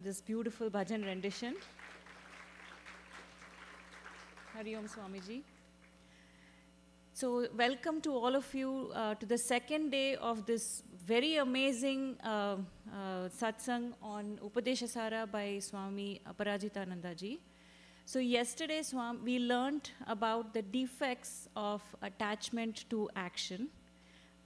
this beautiful bhajan rendition. Hari Om Swamiji. So welcome to all of you to the second day of this very amazing satsang on Upadesa Sara by Swami Aparajitananda ji. So yesterday we learned about the defects of attachment to action,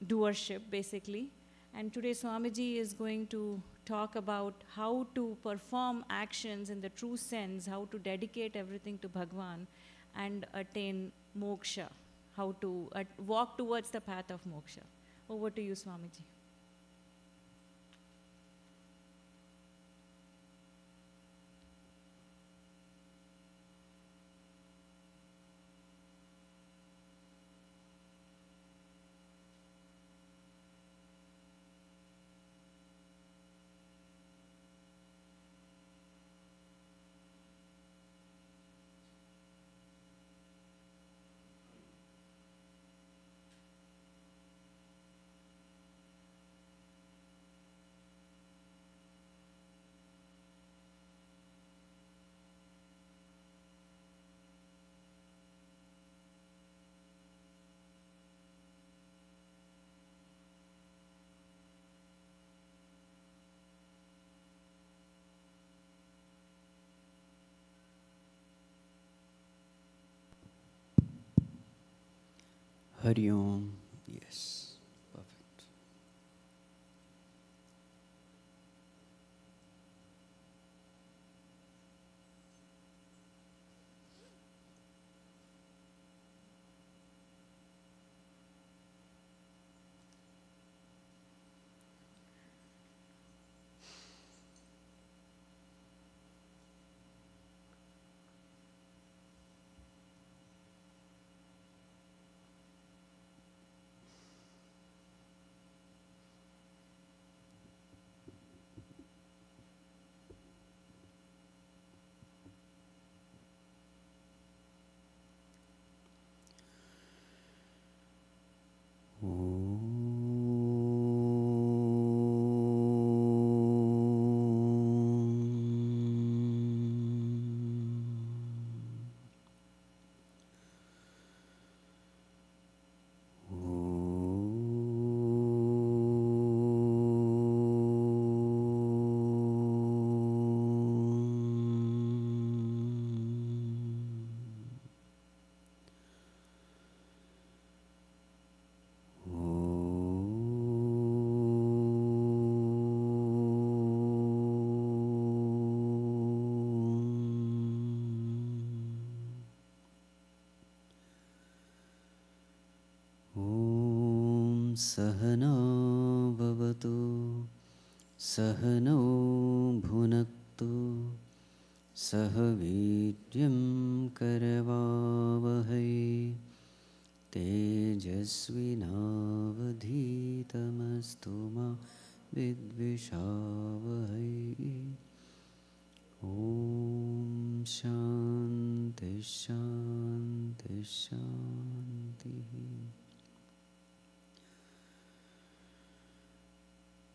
doership basically. And today Swamiji is going to talk about how to perform actions in the true sense, how to dedicate everything to Bhagwan and attain moksha, how to walk towards the path of moksha. Over to you, Swamiji. Hari Om. Yes, perfect. Sahana vavatu, sahano bhunaktu, sahavidyam karavavahai, tejasvinavadhitamastu ma vidvishavahai. Om Shanti Shanti Shanti.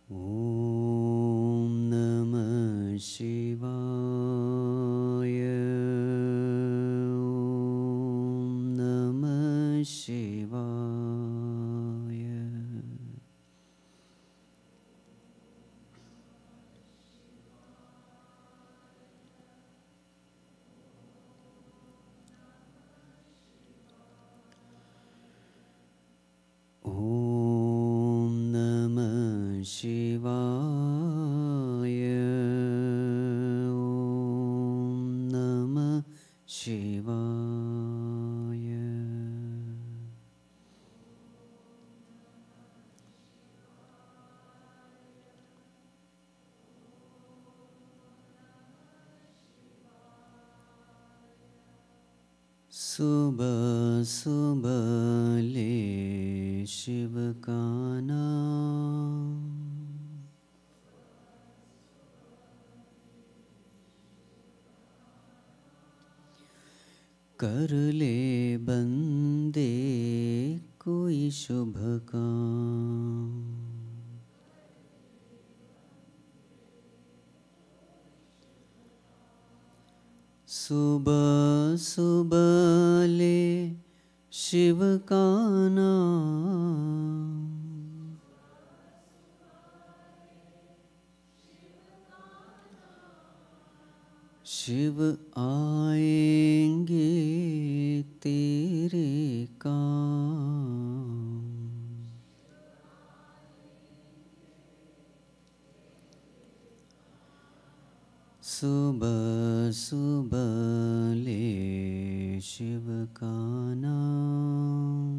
Om Namah Shivaya. Om Namah Shivaya. Om Namah Shivaya. Om Namah Shivaya. Subha subha le Shiv ka naam, कर ले बंदे कोई शुभ काम। सुबह सुबह ले शिव का नाम, शिव आएंगे तेरे काम। सुबह सुबह ले शिव का नाम,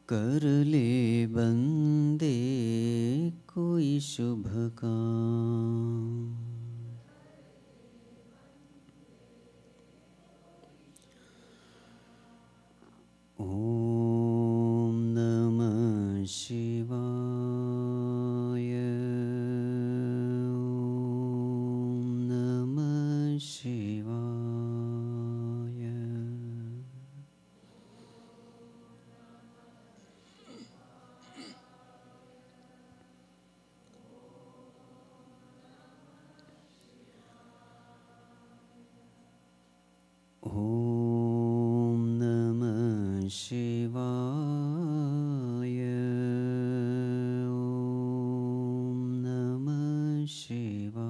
कर ले बंदे कोई शुभ काम। ओम नमः शिवाय, ओम नमः शिवाय। ओम नमः शिवाय, ओम नमः शिवाय।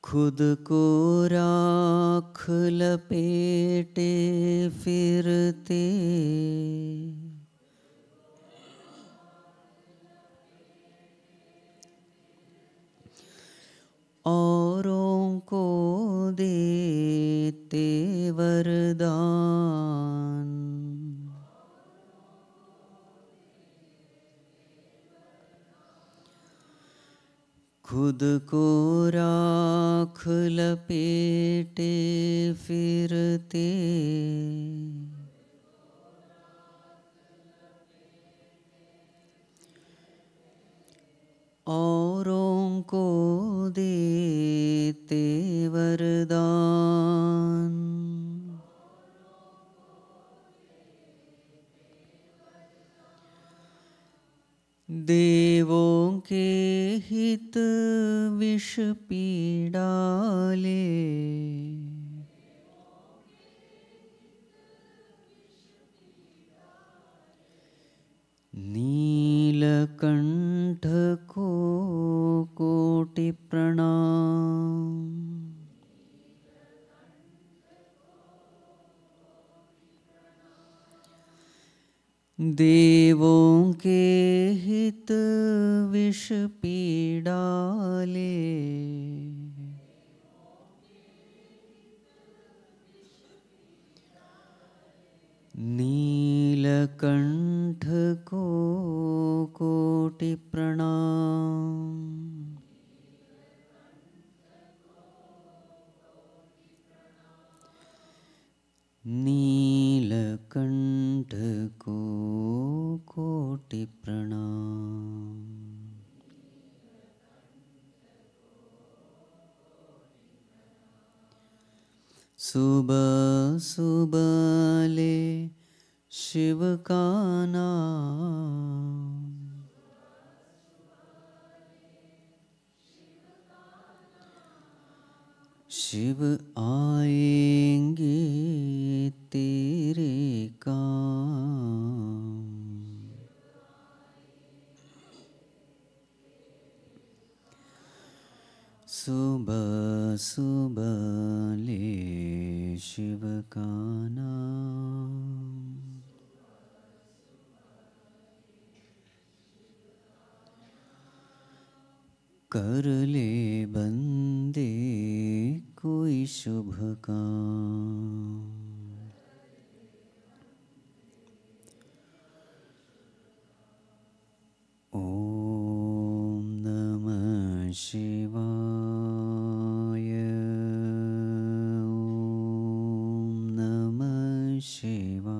खुद को राख लपेटे फिरते, औरों को देते वरदान। खुद को राख लपेटे फिरते, औरों को देते वरदान। देवों के हित विष पीड़ाले, नीलकंठ को कोटि प्रणाम। देवों के हित विष पीड़ाले, नीलकंठ को कोटि प्रणाम। नीलकंठ को कोटि प्रणाम। सुबह सुबह ले शिव का नाम, शिव आएंगे तेरे काम। सुबह सुबह ले शिव का नाम, कर ले बंदे कोई शुभ काम। ओम नमः शिवाय, ओम नमः शिवाय।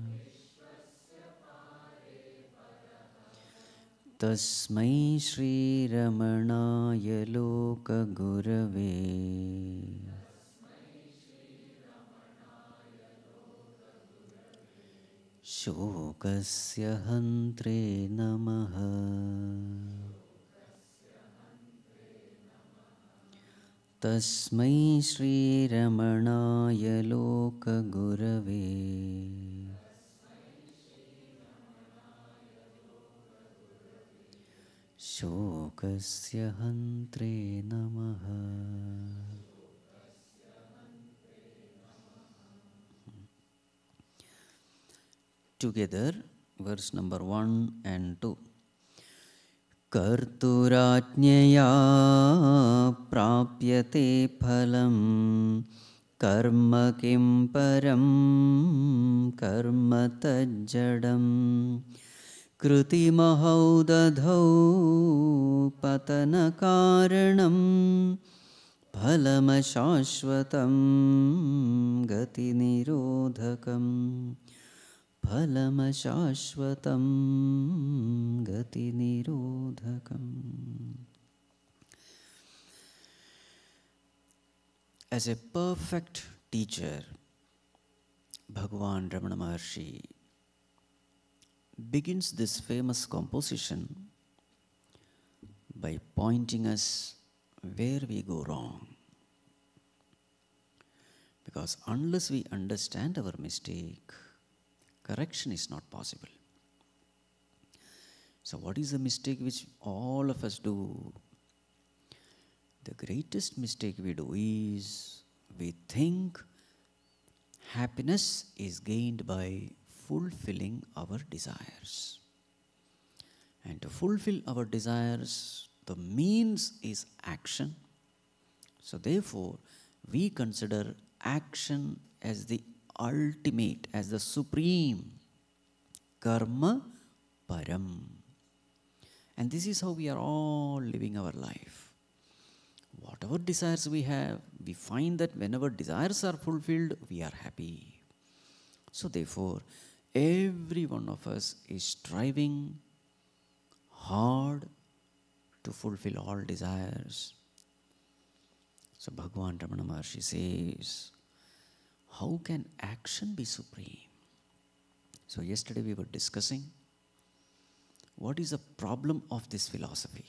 Tasmai Shri Ramanaya Lokagurave Shokasya Hantre Namaha. Tasmai Shri Ramanaya Lokagurave Shokasya Hantre Namaha. Together, verse number 1 and 2. Karturajñaya prapyate phalam karma kim param karma tajjadam kruti mahau dadhau patana karanam phalam shashvatam gati nirodhakam phalam shashvatam gati nirodhakam. As a perfect teacher, Bhagavan Ramana Maharshi begins this famous composition by pointing us where we go wrong. Because unless we understand our mistake, correction is not possible. So what is the mistake which all of us do? The greatest mistake we do is we think happiness is gained by fulfilling our desires. And to fulfill our desires, the means is action. So therefore, we consider action as the ultimate, as the supreme karma param. And this is how we are all living our life. Whatever desires we have, we find that whenever desires are fulfilled, we are happy. So therefore, every one of us is striving hard to fulfill all desires. So Bhagavan Ramana Maharshi says, how can action be supreme? So yesterday we were discussing what is the problem of this philosophy.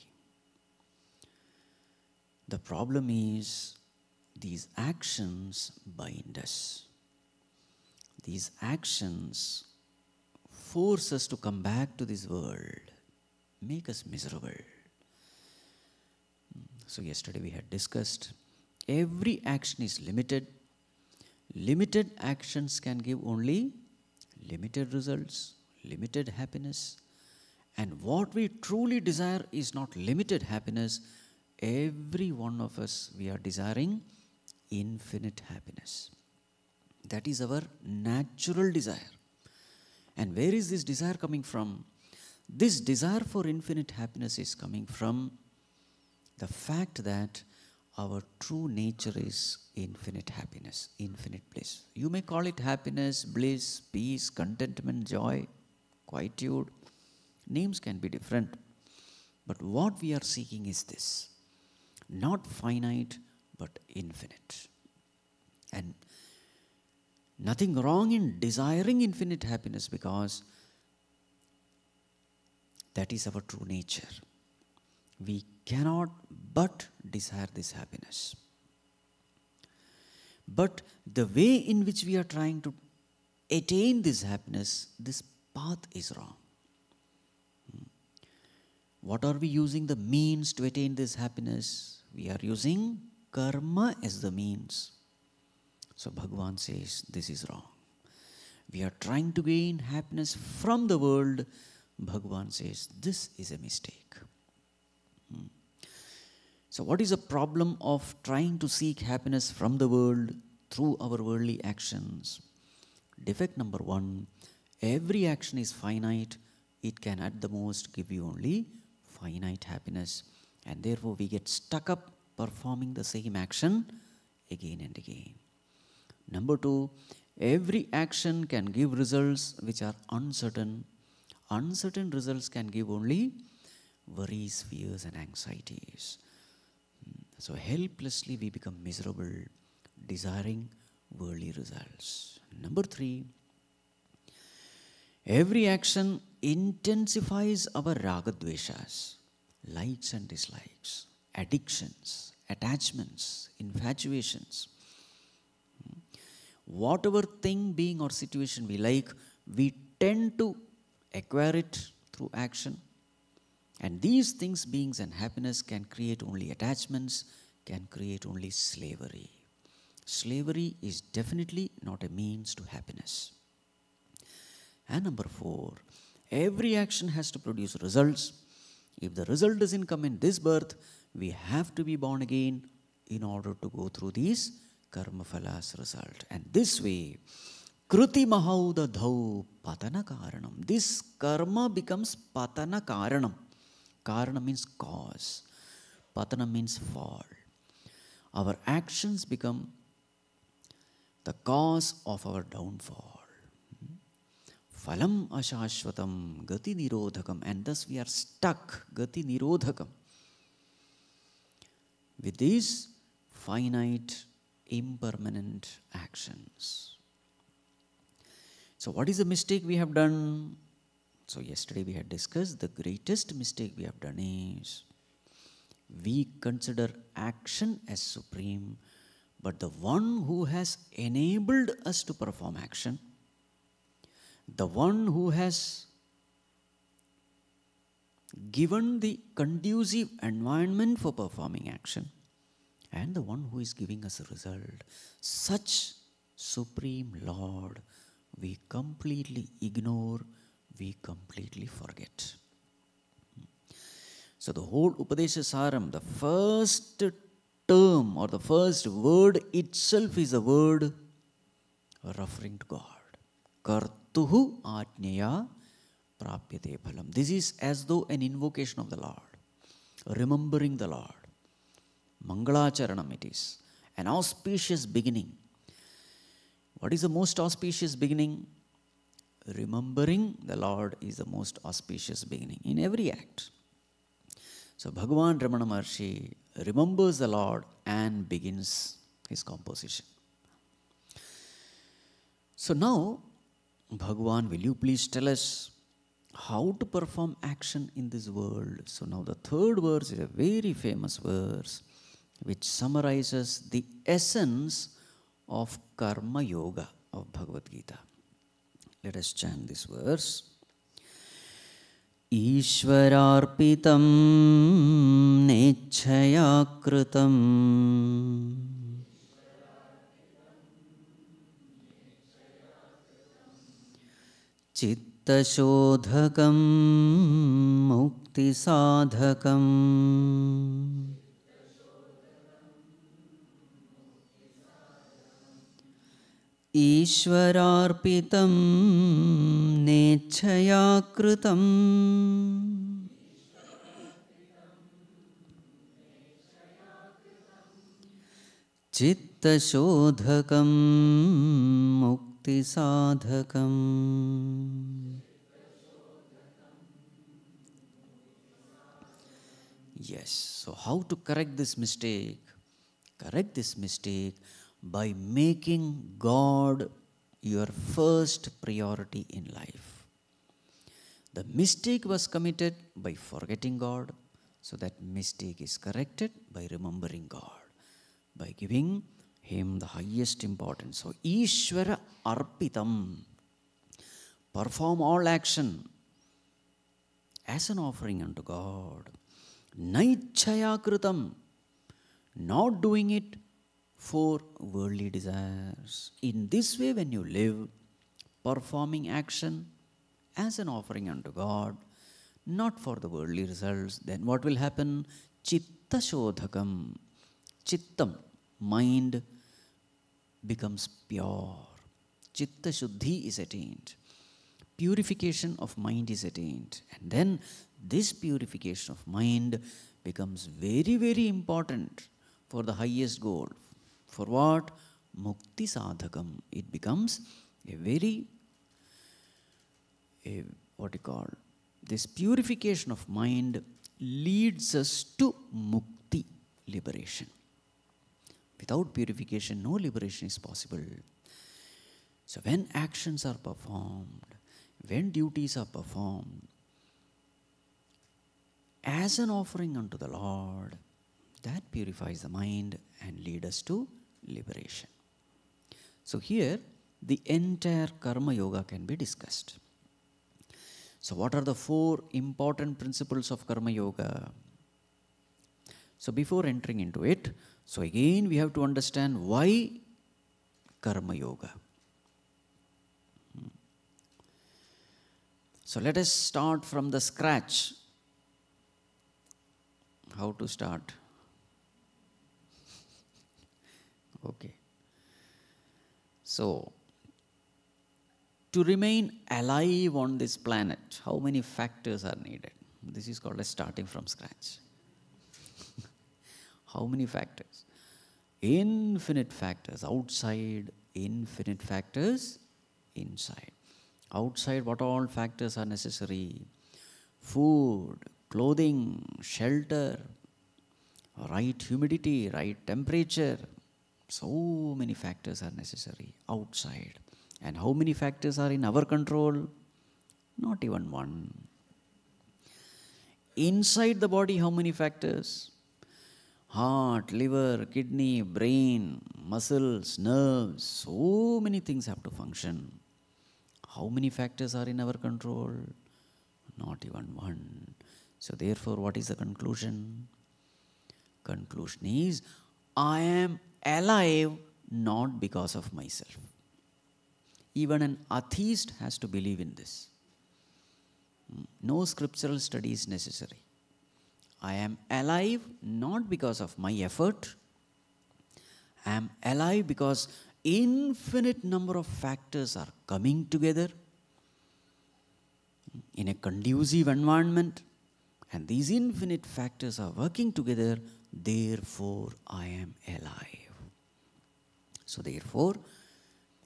The problem is these actions bind us. These actions force us to come back to this world, make us miserable. So yesterday we had discussed every action is limited. Limited actions can give only limited results, limited happiness. And what we truly desire is not limited happiness. Every one of us, we are desiring infinite happiness. That is our natural desire. And where is this desire coming from? This desire for infinite happiness is coming from the fact that our true nature is infinite happiness, infinite bliss. You may call it happiness, bliss, peace, contentment, joy, quietude. Names can be different. But what we are seeking is this. Not finite, but infinite. And nothing wrong in desiring infinite happiness because that is our true nature. We cannot but desire this happiness. But the way in which we are trying to attain this happiness, this path is wrong. What are we using the means to attain this happiness? We are using karma as the means. So Bhagavan says this is wrong. We are trying to gain happiness from the world. Bhagavan says this is a mistake. So what is the problem of trying to seek happiness from the world through our worldly actions? Defect number 1, every action is finite. It can at the most give you only finite happiness. And therefore we get stuck up performing the same action again and again. Number 2, every action can give results which are uncertain. Uncertain results can give only worries, fears and anxieties. So helplessly we become miserable, desiring worldly results. Number 3, every action intensifies our ragadveshas, likes and dislikes, addictions, attachments, infatuations. Whatever thing, being or situation we like, we tend to acquire it through action. And these things, beings and happiness can create only attachments, can create only slavery. Slavery is definitely not a means to happiness. And number 4, every action has to produce results. If the result doesn't come in this birth, we have to be born again in order to go through these karma phalas result. And this way, kruti mahauda dhau patana karanam. This karma becomes patana karanam. Karana means cause. Patana means fall. Our actions become the cause of our downfall. Phalam ashashvatam gati nirodhakam. And thus we are stuck, gati nirodhakam, with these finite, impermanent actions. So what is the mistake we have done? So yesterday we had discussed the greatest mistake we have done is we consider action as supreme, but the one who has enabled us to perform action, the one who has given the conducive environment for performing action, and the one who is giving us a result, such Supreme Lord, we completely ignore, we completely forget. So the whole Upadesa Saram, the first term or the first word itself is a word referring to God. Kartuhu ajnaya prapyate phalam. This is as though an invocation of the Lord, remembering the Lord. Mangalacharanam it is, an auspicious beginning. What is the most auspicious beginning? Remembering the Lord is the most auspicious beginning in every act. So Bhagavan Ramana Maharshi remembers the Lord and begins his composition. So now, Bhagavan, will you please tell us how to perform action in this world? So now the third verse is a very famous verse which summarizes the essence of Karma Yoga of Bhagavad Gita. Let us chant this verse. Ishvararpitam nechaya kritam Chittashodhakam mukti sadhakam Ishvararpitam nechaya kritam Chittashodhakam mukti sadhakam. Yes, so how to correct this mistake? Correct this mistake by making God your first priority in life. The mistake was committed by forgetting God, so that mistake is corrected by remembering God, by giving Him the highest importance. So, Ishvara Arpitam, perform all action as an offering unto God. Naichaya Kritam, not doing it for worldly desires. In this way, when you live, performing action as an offering unto God, not for the worldly results, then what will happen? Chitta Shodhakam. Chittam, mind, becomes pure. Chitta Shuddhi is attained. Purification of mind is attained. And then this purification of mind becomes very, very important for the highest goal. For what? Mukti sadhakam. It becomes a very, this purification of mind leads us to mukti, liberation. Without purification, no liberation is possible. So when actions are performed, when duties are performed, as an offering unto the Lord, that purifies the mind and leads us to liberation. So here, the entire Karma Yoga can be discussed. So what are the 4 important principles of Karma Yoga? So before entering into it, so again we have to understand why Karma Yoga. So let us start from the scratch. How to start? Okay. So, to remain alive on this planet, how many factors are needed? This is called as starting from scratch. How many factors? Infinite factors outside, infinite factors inside. Outside, what all factors are necessary? Food, clothing, shelter, right humidity, right temperature. So many factors are necessary outside. And how many factors are in our control? Not even one. Inside the body, how many factors? Heart, liver, kidney, brain, muscles, nerves. So many things have to function. How many factors are in our control? Not even one. So therefore, what is the conclusion? Conclusion is, I am alive not because of myself. Even an atheist has to believe in this. No scriptural study is necessary. I am alive not because of my effort. I am alive because infinite number of factors are coming together in a conducive environment, and these infinite factors are working together, therefore I am alive. So therefore,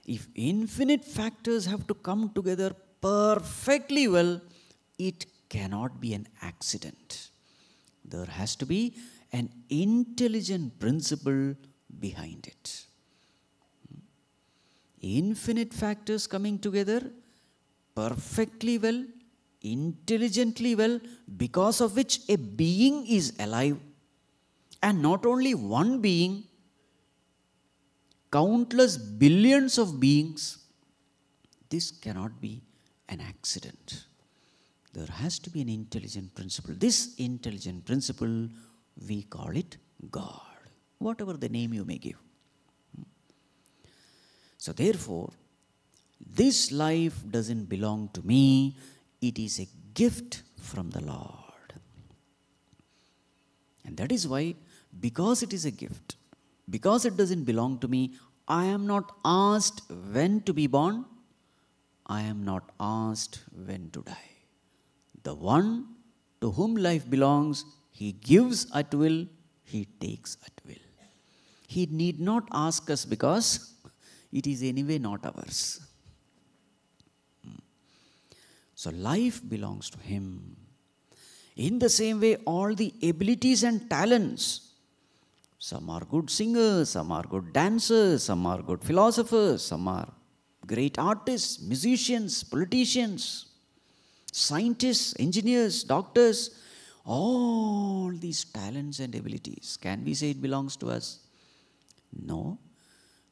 if infinite factors have to come together perfectly well, it cannot be an accident. There has to be an intelligent principle behind it. Infinite factors coming together perfectly well, intelligently well, because of which a being is alive. And not only one being, countless billions of beings. This cannot be an accident. There has to be an intelligent principle. This intelligent principle, we call it God. Whatever the name you may give. So therefore, this life doesn't belong to me. It is a gift from the Lord. And that is why, because it is a gift, because it doesn't belong to me, I am not asked when to be born. I am not asked when to die. The one to whom life belongs, he gives at will, he takes at will. He need not ask us because it is anyway not ours. So life belongs to him. In the same way, all the abilities and talents, some are good singers, some are good dancers, some are good philosophers, some are great artists, musicians, politicians, scientists, engineers, doctors. All these talents and abilities, can we say it belongs to us? No,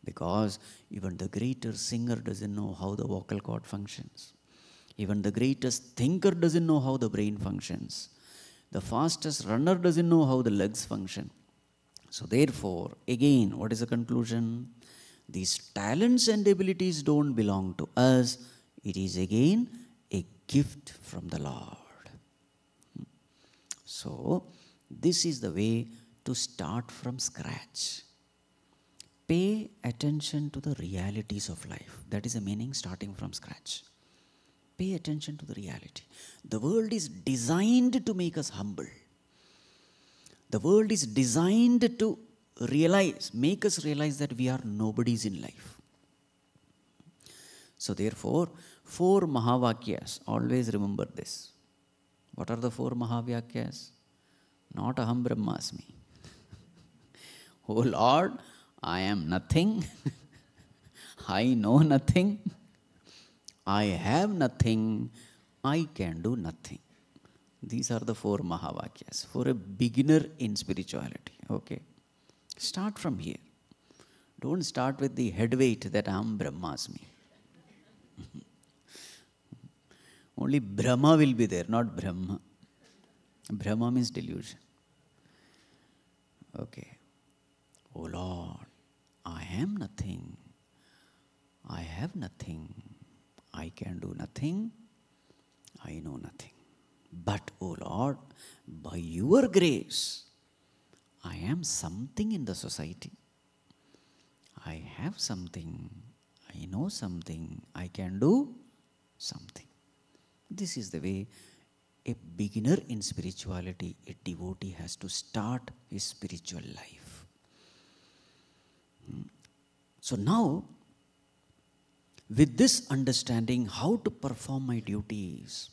because even the greatest singer doesn't know how the vocal cord functions. Even the greatest thinker doesn't know how the brain functions. The fastest runner doesn't know how the legs function. So therefore, again, what is the conclusion? These talents and abilities don't belong to us. It is again a gift from the Lord. So, this is the way to start from scratch. Pay attention to the realities of life. That is the meaning, starting from scratch. Pay attention to the reality. The world is designed to make us humble. The world is designed to make us realize that we are nobodies in life. So therefore, 4 Mahavakyas, always remember this. What are the 4 Mahavakyas? not aham brahmasmi. Oh Lord, I am nothing. I know nothing. I have nothing. I can do nothing. These are the 4 Mahavakyas for a beginner in spirituality. Okay. Start from here. Don't start with the head weight that aham brahmasmi. Only Brahma will be there, not Brahma. Brahma means delusion. Okay. Oh Lord, I am nothing. I have nothing. I can do nothing. I know nothing. But, oh Lord, by your grace, I am something in the society. I have something. I know something. I can do something. This is the way a beginner in spirituality, a devotee has to start his spiritual life. So now, with this understanding how to perform my duties,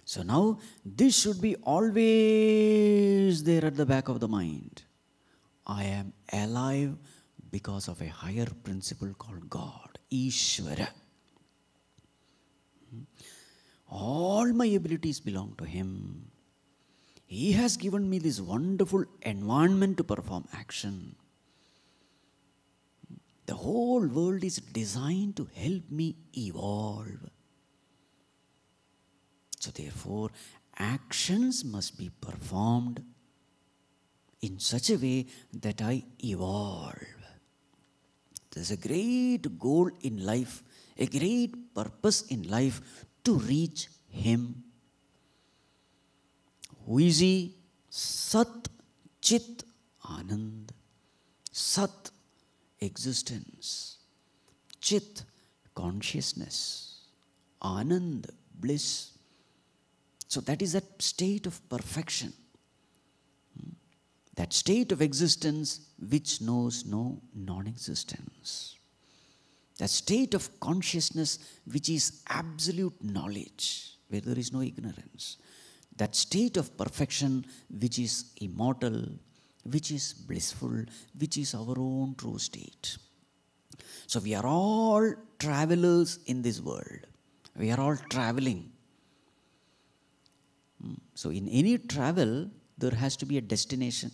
so now this should be always there at the back of the mind. I am alive because of a higher principle called God, Ishvara. All my abilities belong to Him. He has given me this wonderful environment to perform action. The whole world is designed to help me evolve. So therefore, actions must be performed in such a way that I evolve. There's a great goal in life, a great purpose in life to reach Him. Who is He? Sat, Chit, Anand. Sat, existence. Chit, consciousness. Anand, bliss. So that is that state of perfection. That state of existence which knows no non-existence. That state of consciousness which is absolute knowledge, where there is no ignorance. That state of perfection which is immortal, which is blissful, which is our own true state. So we are all travelers in this world. We are all traveling. So in any travel, there has to be a destination.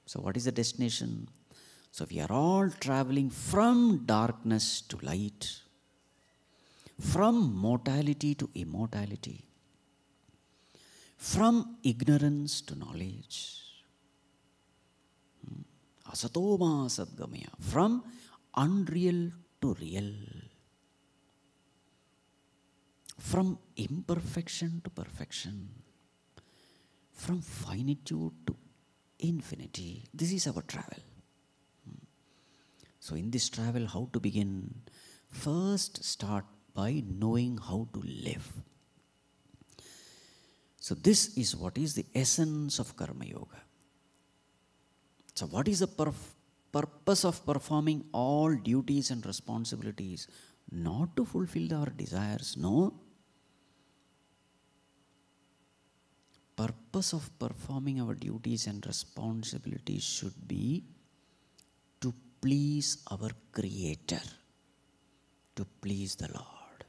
So what is the destination? So we are all traveling from darkness to light, from mortality to immortality, from ignorance to knowledge, asatoma sadgamaya, from unreal to real, from imperfection to perfection, from finitude to infinity. This is our travel. So in this travel, how to begin? First, start by knowing how to live. So this is what is the essence of Karma Yoga. So what is the purpose of performing all duties and responsibilities? Not to fulfill our desires, no. Purpose of performing our duties and responsibilities should be to please our Creator, to please the Lord.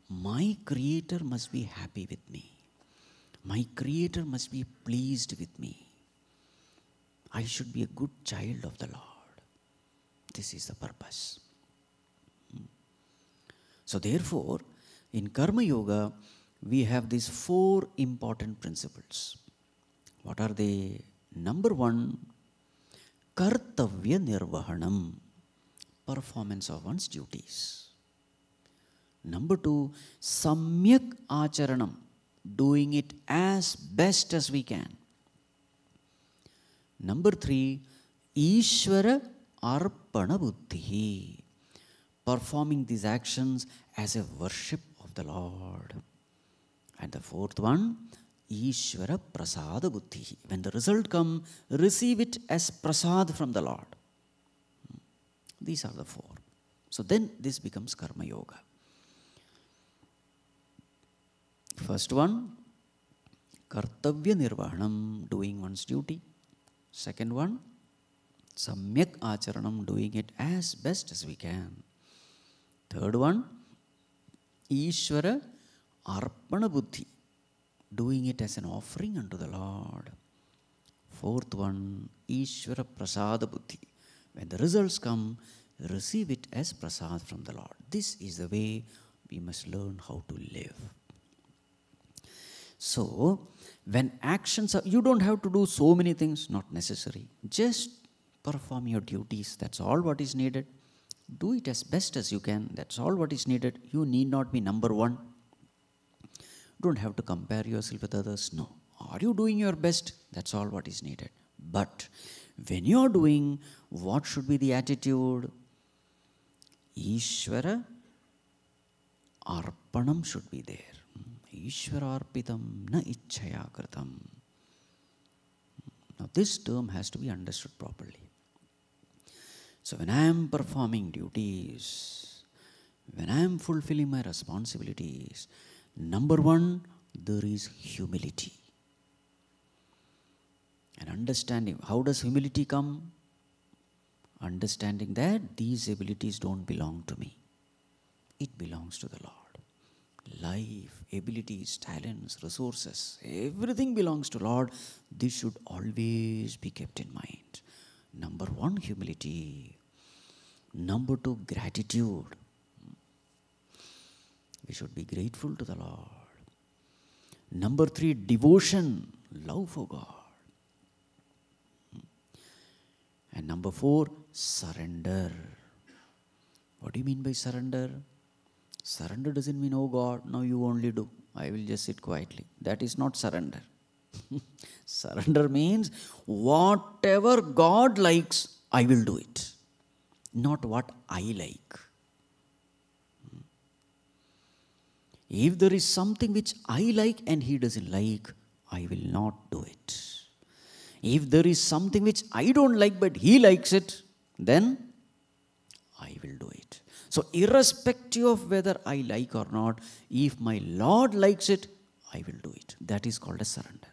My Creator must be happy with me. My Creator must be pleased with me. I should be a good child of the Lord. This is the purpose. So therefore, in Karma Yoga, we have these 4 important principles. What are they? Number 1, Kartavya Nirvahanam, performance of one's duties. Number 2, Samyak Acharanam, doing it as best as we can. Number 3, Ishvara Arpana Buddhihi, performing these actions as a worship of the Lord. And the 4th one, Ishvara Prasada Buddhihi. When the result comes, receive it as prasad from the Lord. These are the 4. So then this becomes Karma Yoga. First one, Kartavya nirvahanam, doing one's duty. Second one, samyak acharanam, doing it as best as we can. Third one, Ishvara arpana buddhi, doing it as an offering unto the Lord. Fourth one, Ishvara prasada buddhi. When the results come, receive it as prasad from the Lord. This is the way we must learn how to live. So, when actions are, you don't have to do so many things, not necessary. Just perform your duties, that's all what is needed. Do it as best as you can, that's all what is needed. You need not be number one. Don't have to compare yourself with others, no. Are you doing your best? That's all what is needed. But when you are doing, what should be the attitude? Ishvara arpanam should be there. Ishvara arpitam na ichchaya kritam. Now this term has to be understood properly. So when I am performing duties, when I am fulfilling my responsibilities, number one, there is humility. And understanding, how does humility come? Understanding that these abilities don't belong to me. It belongs to the Lord. Life, abilities, talents, resources, everything belongs to Lord. This should always be kept in mind. Number one, humility. Number two, gratitude. We should be grateful to the Lord. Number three, devotion, love for God. And number four, surrender. What do you mean by surrender? Surrender doesn't mean, oh God, now you only do. I will just sit quietly. That is not surrender. Surrender means whatever God likes, I will do it. Not what I like. If there is something which I like and he doesn't like, I will not do it. If there is something which I don't like but he likes it, then I will do it. So irrespective of whether I like or not, if my Lord likes it, I will do it. That is called a surrender.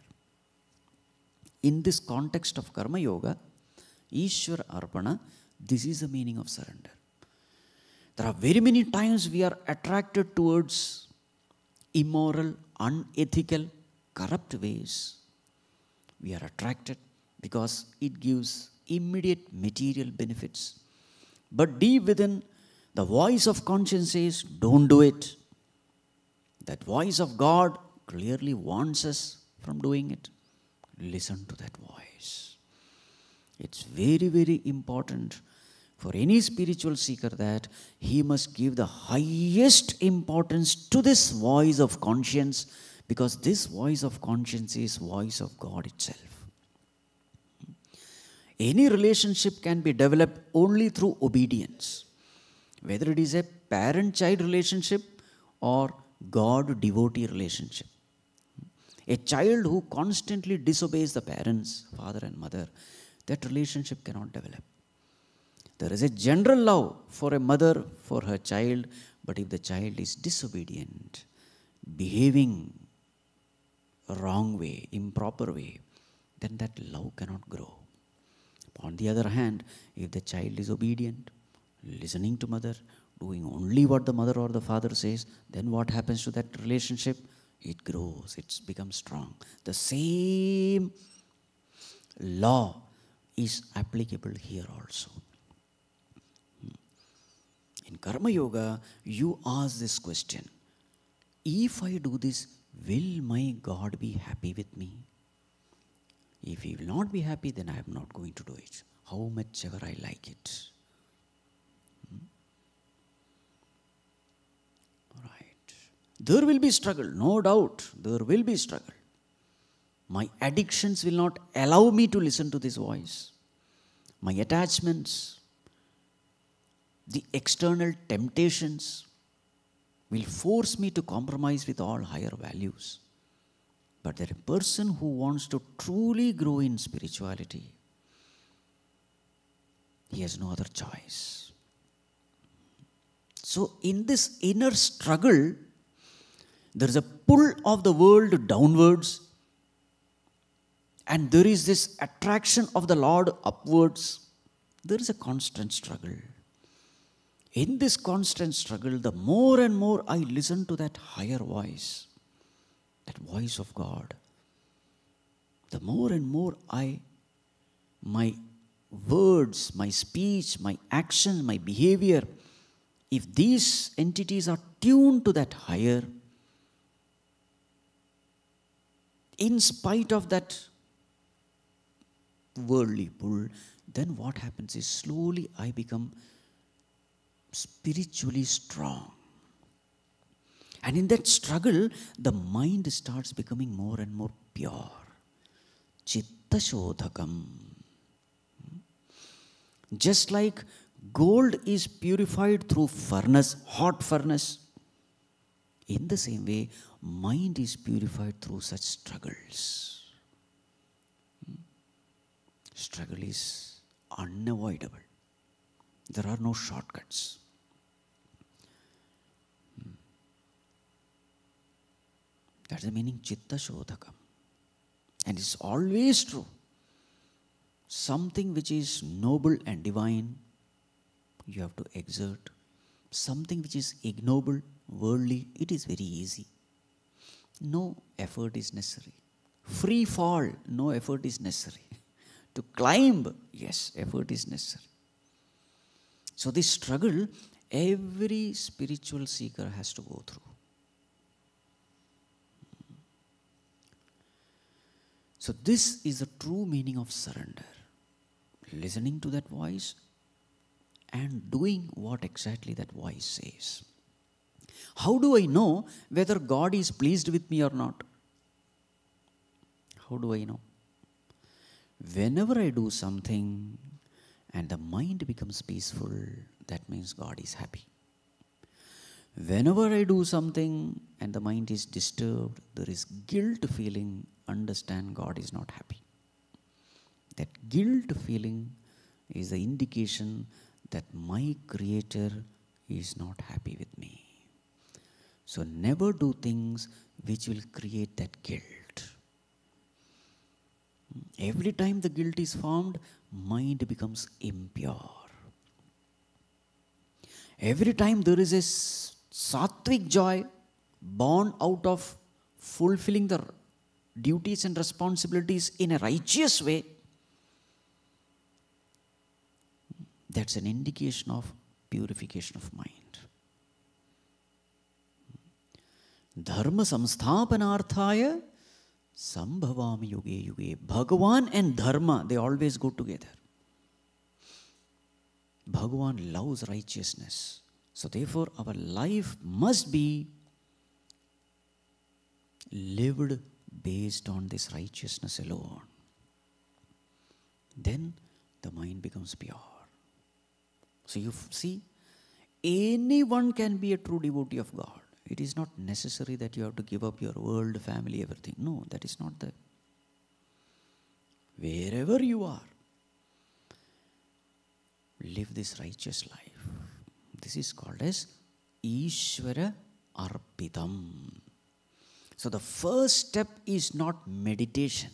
In this context of Karma Yoga, Ishvara Arpana, this is the meaning of surrender. There are very many times we are attracted towards immoral, unethical, corrupt ways. We are attracted because it gives immediate material benefits. But deep within, the voice of conscience says, don't do it. That voice of God clearly warns us from doing it. Listen to that voice. It's very, very important for any spiritual seeker that he must give the highest importance to this voice of conscience, because this voice of conscience is voice of God itself. Any relationship can be developed only through obedience, whether it is a parent-child relationship or God-devotee relationship. A child who constantly disobeys the parents, father and mother, that relationship cannot develop. There is a general love for a mother for her child, but if the child is disobedient, behaving wrong way, improper way, then that love cannot grow. On the other hand, if the child is obedient, listening to mother, doing only what the mother or the father says, then what happens to that relationship? It grows, it becomes strong. The same law is applicable here also. In Karma Yoga, you ask this question: if I do this, will my God be happy with me? If he will not be happy, then I am not going to do it, how much ever I like it. Right. There will be struggle, no doubt, there will be struggle. My addictions will not allow me to listen to this voice. My attachments, the external temptations will force me to compromise with all higher values. But there is a person who wants to truly grow in spirituality, he has no other choice. So in this inner struggle, there is a pull of the world downwards and there is this attraction of the Lord upwards, there is a constant struggle. In this constant struggle, the more and more I listen to that higher voice, that voice of God, the more and more my words, my speech, my action, my behavior, if these entities are tuned to that higher, in spite of that worldly pull, then what happens is slowly I become spiritually strong. And in that struggle, the mind starts becoming more and more pure. Chitta shodhakam. Just like gold is purified through furnace, hot furnace, in the same way, mind is purified through such struggles. Struggle is unavoidable. There are no shortcuts. That's the meaning chitta shodhakam. And it's always true. Something which is noble and divine, you have to exert. Something which is ignoble, worldly, it is very easy. No effort is necessary. Free fall, no effort is necessary. To climb, yes, effort is necessary. So this struggle, every spiritual seeker has to go through. So this is the true meaning of surrender. Listening to that voice and doing what exactly that voice says. How do I know whether God is pleased with me or not? How do I know? Whenever I do something and the mind becomes peaceful, that means God is happy. Whenever I do something and the mind is disturbed, there is guilt feeling, understand God is not happy. That guilt feeling is the indication that my Creator is not happy with me. So never do things which will create that guilt. Every time the guilt is formed, mind becomes impure. Every time there is a sattvic joy born out of fulfilling the duties and responsibilities in a righteous way, that's an indication of purification of mind. Dharma samsthapanarthaya sambhavami yuge yuge. Bhagavan and dharma, they always go together. Bhagavan loves righteousness. So therefore our life must be lived based on this righteousness alone. Then the mind becomes pure. So you see, anyone can be a true devotee of God. It is not necessary that you have to give up your world, family, everything. No, that is not the. Wherever you are, live this righteous life. This is called as Ishvara Arpitam. So the first step is not meditation.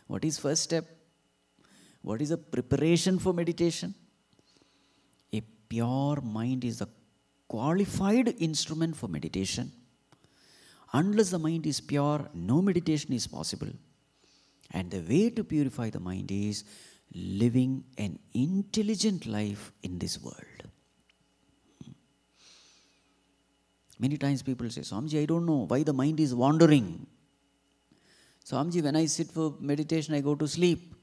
What is first step? What is the preparation for meditation? A pure mind is the qualified instrument for meditation. Unless the mind is pure, no meditation is possible. And the way to purify the mind is living an intelligent life in this world. Many times people say, Swamiji, I don't know why the mind is wandering. Swamiji, when I sit for meditation, I go to sleep.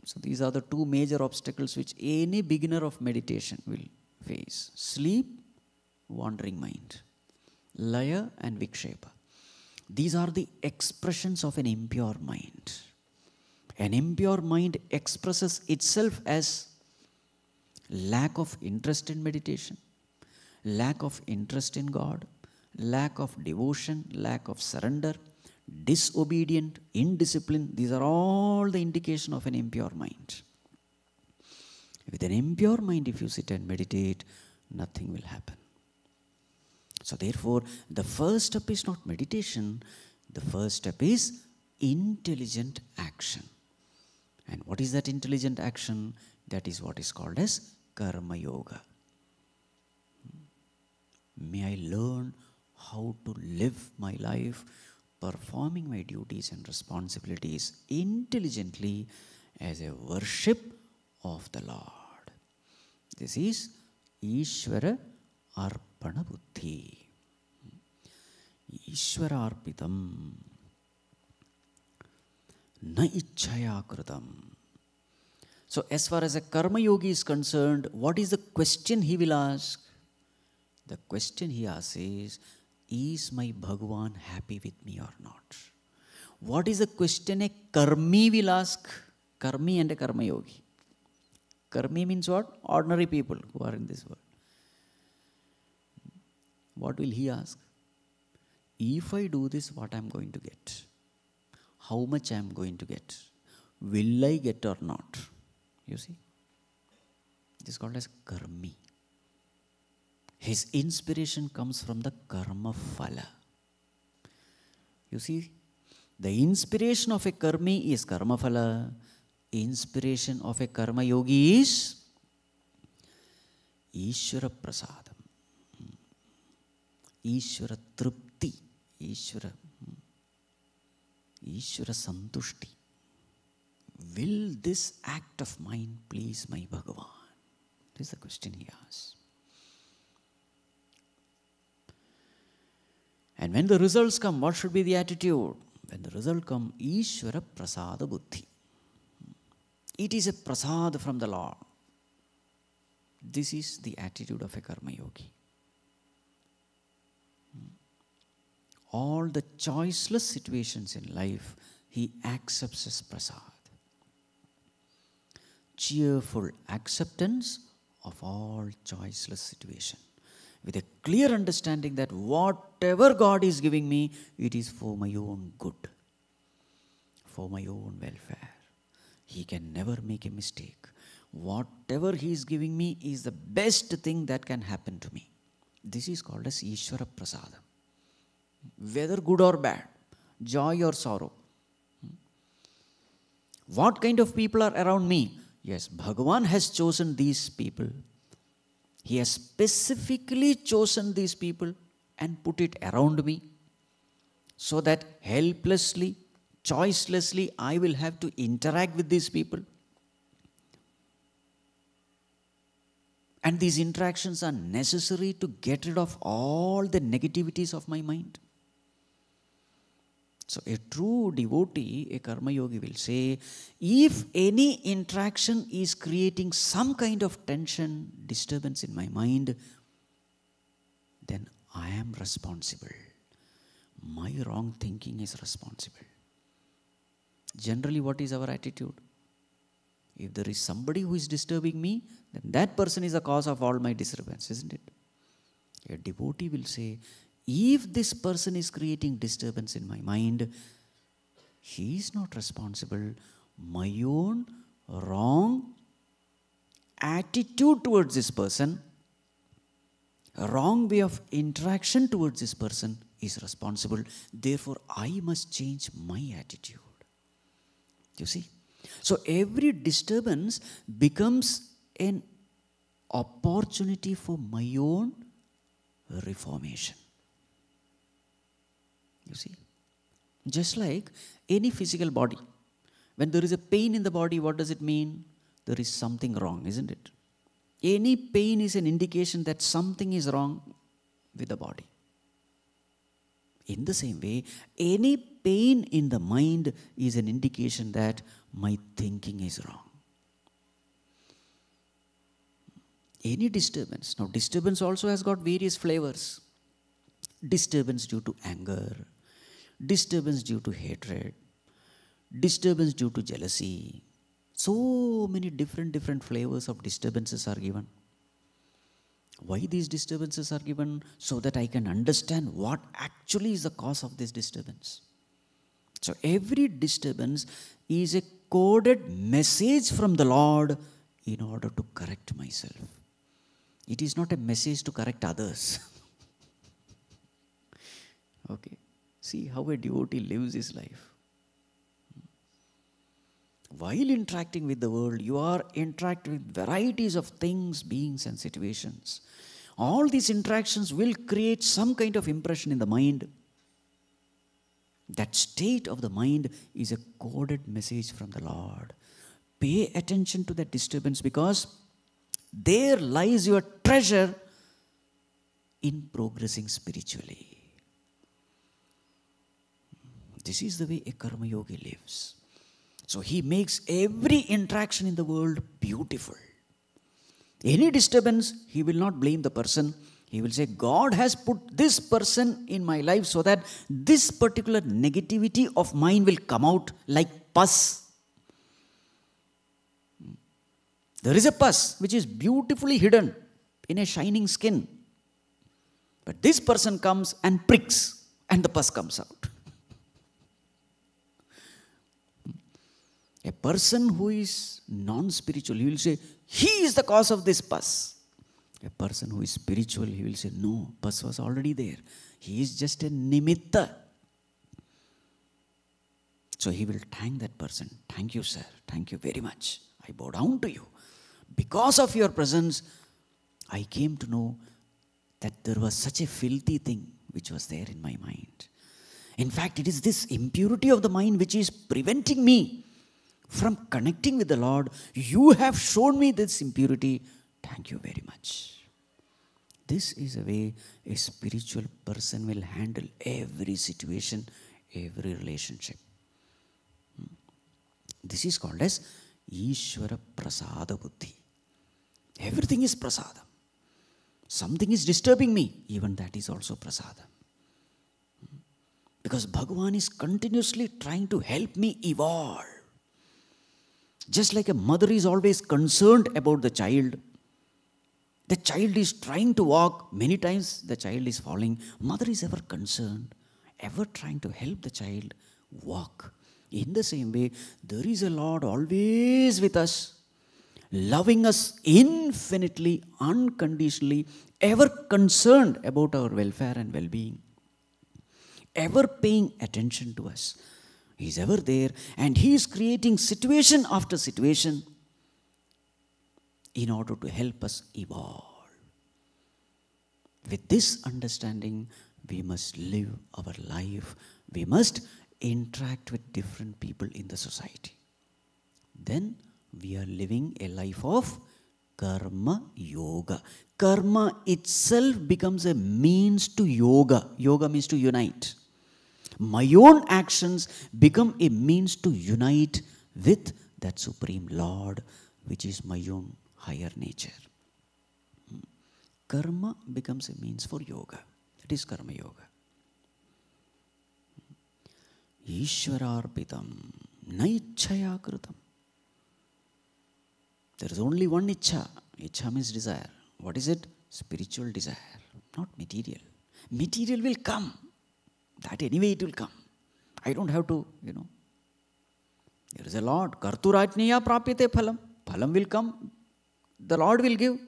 So these are the two major obstacles which any beginner of meditation will face. Sleep, wandering mind. Laya and vikshepa. These are the expressions of an impure mind. An impure mind expresses itself as lack of interest in meditation, lack of interest in God, lack of devotion, lack of surrender, disobedient, indisciplined. These are all the indication of an impure mind. With an impure mind, if you sit and meditate, nothing will happen. So therefore, the first step is not meditation. The first step is intelligent action. And what is that intelligent action? That is what is called as Karma Yoga. May I learn how to live my life, performing my duties and responsibilities intelligently as a worship of the Lord. This is Ishvara Arpana Buddhi. Ishvara Arpitam Na Ichchaya Kritam. So as far as a Karma Yogi is concerned, what is the question he will ask? The question he asks is my Bhagavan happy with me or not? What is the question a Karmi will ask? Karmi and a Karma Yogi. Karmi means what? Ordinary people who are in this world. What will he ask? If I do this, what I am going to get? How much I am going to get? Will I get or not? You see? This is called as Karmi. His inspiration comes from the Karma Phala. You see, the inspiration of a Karmi is Karma Phala. Inspiration of a Karma Yogi is Ishvara Prasadam, Ishvara Trupti, Ishvara Santushti. Will this act of mine please my Bhagavan? This is the question he asks. And when the results come, what should be the attitude? When the result comes, Ishvara Prasada Buddhi. It is a prasad from the Lord. This is the attitude of a Karma Yogi. All the choiceless situations in life, he accepts as prasad. Cheerful acceptance of all choiceless situations. With a clear understanding that whatever God is giving me, it is for my own good, for my own welfare. He can never make a mistake. Whatever he is giving me is the best thing that can happen to me. This is called as Ishvara Prasadam. Whether good or bad, joy or sorrow. What kind of people are around me? Yes, Bhagavan has chosen these people. He has specifically chosen these people and put it around me so that helplessly, choicelessly, I will have to interact with these people. And these interactions are necessary to get rid of all the negativities of my mind. So a true devotee, a Karma Yogi will say, if any interaction is creating some kind of tension, disturbance in my mind, then I am responsible. My wrong thinking is responsible. Generally, what is our attitude? If there is somebody who is disturbing me, then that person is the cause of all my disturbance, isn't it? A devotee will say, if this person is creating disturbance in my mind, he is not responsible. My own wrong attitude towards this person, a wrong way of interaction towards this person is responsible. Therefore, I must change my attitude. You see? So every disturbance becomes an opportunity for my own reformation. You see? Just like any physical body. When there is a pain in the body, what does it mean? There is something wrong, isn't it? Any pain is an indication that something is wrong with the body. In the same way, any pain in the mind is an indication that my thinking is wrong. Any disturbance. Now, disturbance also has got various flavors. Disturbance due to anger, disturbance due to hatred, disturbance due to jealousy. So many different flavors of disturbances are given. Why these disturbances are given? So that I can understand what actually is the cause of this disturbance. So every disturbance is a coded message from the Lord in order to correct myself. It is not a message to correct others. Okay. See how a devotee lives his life. while interacting with the world, you are interacting with varieties of things, beings and situations. All these interactions will create some kind of impression in the mind. That state of the mind is a coded message from the Lord. Pay attention to that disturbance, because there lies your treasure in progressing spiritually. This is the way a karma yogi lives. So he makes every interaction in the world beautiful. Any disturbance, he will not blame the person. He will say, God has put this person in my life so that this particular negativity of mine will come out like pus. There is a pus which is beautifully hidden in a shining skin. But this person comes and pricks and the pus comes out. A person who is non-spiritual, he will say, he is the cause of this pus. A person who is spiritual, he will say, no, pus was already there. He is just a nimitta. So he will thank that person. Thank you, sir. Thank you very much. I bow down to you. Because of your presence, I came to know that there was such a filthy thing which was there in my mind. In fact, it is this impurity of the mind which is preventing me from connecting with the Lord. You have shown me this impurity. Thank you very much. This is a way a spiritual person will handle every situation, every relationship. This is called as Ishvara Prasada Buddhi. Everything is prasada. Something is disturbing me, even that is also prasada. Because Bhagavan is continuously trying to help me evolve. Just like a mother is always concerned about the child. The child is trying to walk. Many times the child is falling. Mother is ever concerned, ever trying to help the child walk. In the same way, there is a Lord always with us, loving us infinitely, unconditionally, ever concerned about our welfare and well-being, ever paying attention to us. He is ever there, and He is creating situation after situation in order to help us evolve. With this understanding, we must live our life. We must interact with different people in the society. Then we are living a life of karma yoga. Karma itself becomes a means to yoga. Yoga means to unite. My own actions become a means to unite with that Supreme Lord, which is my own higher nature. Karma becomes a means for yoga. That is karma yoga. Ishwararpitam naichhaya kritam. There is only one ichha. Ichha means desire. What is it? Spiritual desire, not material. Material will come. That anyway it will come. I don't have to, There is a Lord. Karturajnaya prapyate phalam. Phalam will come. The Lord will give.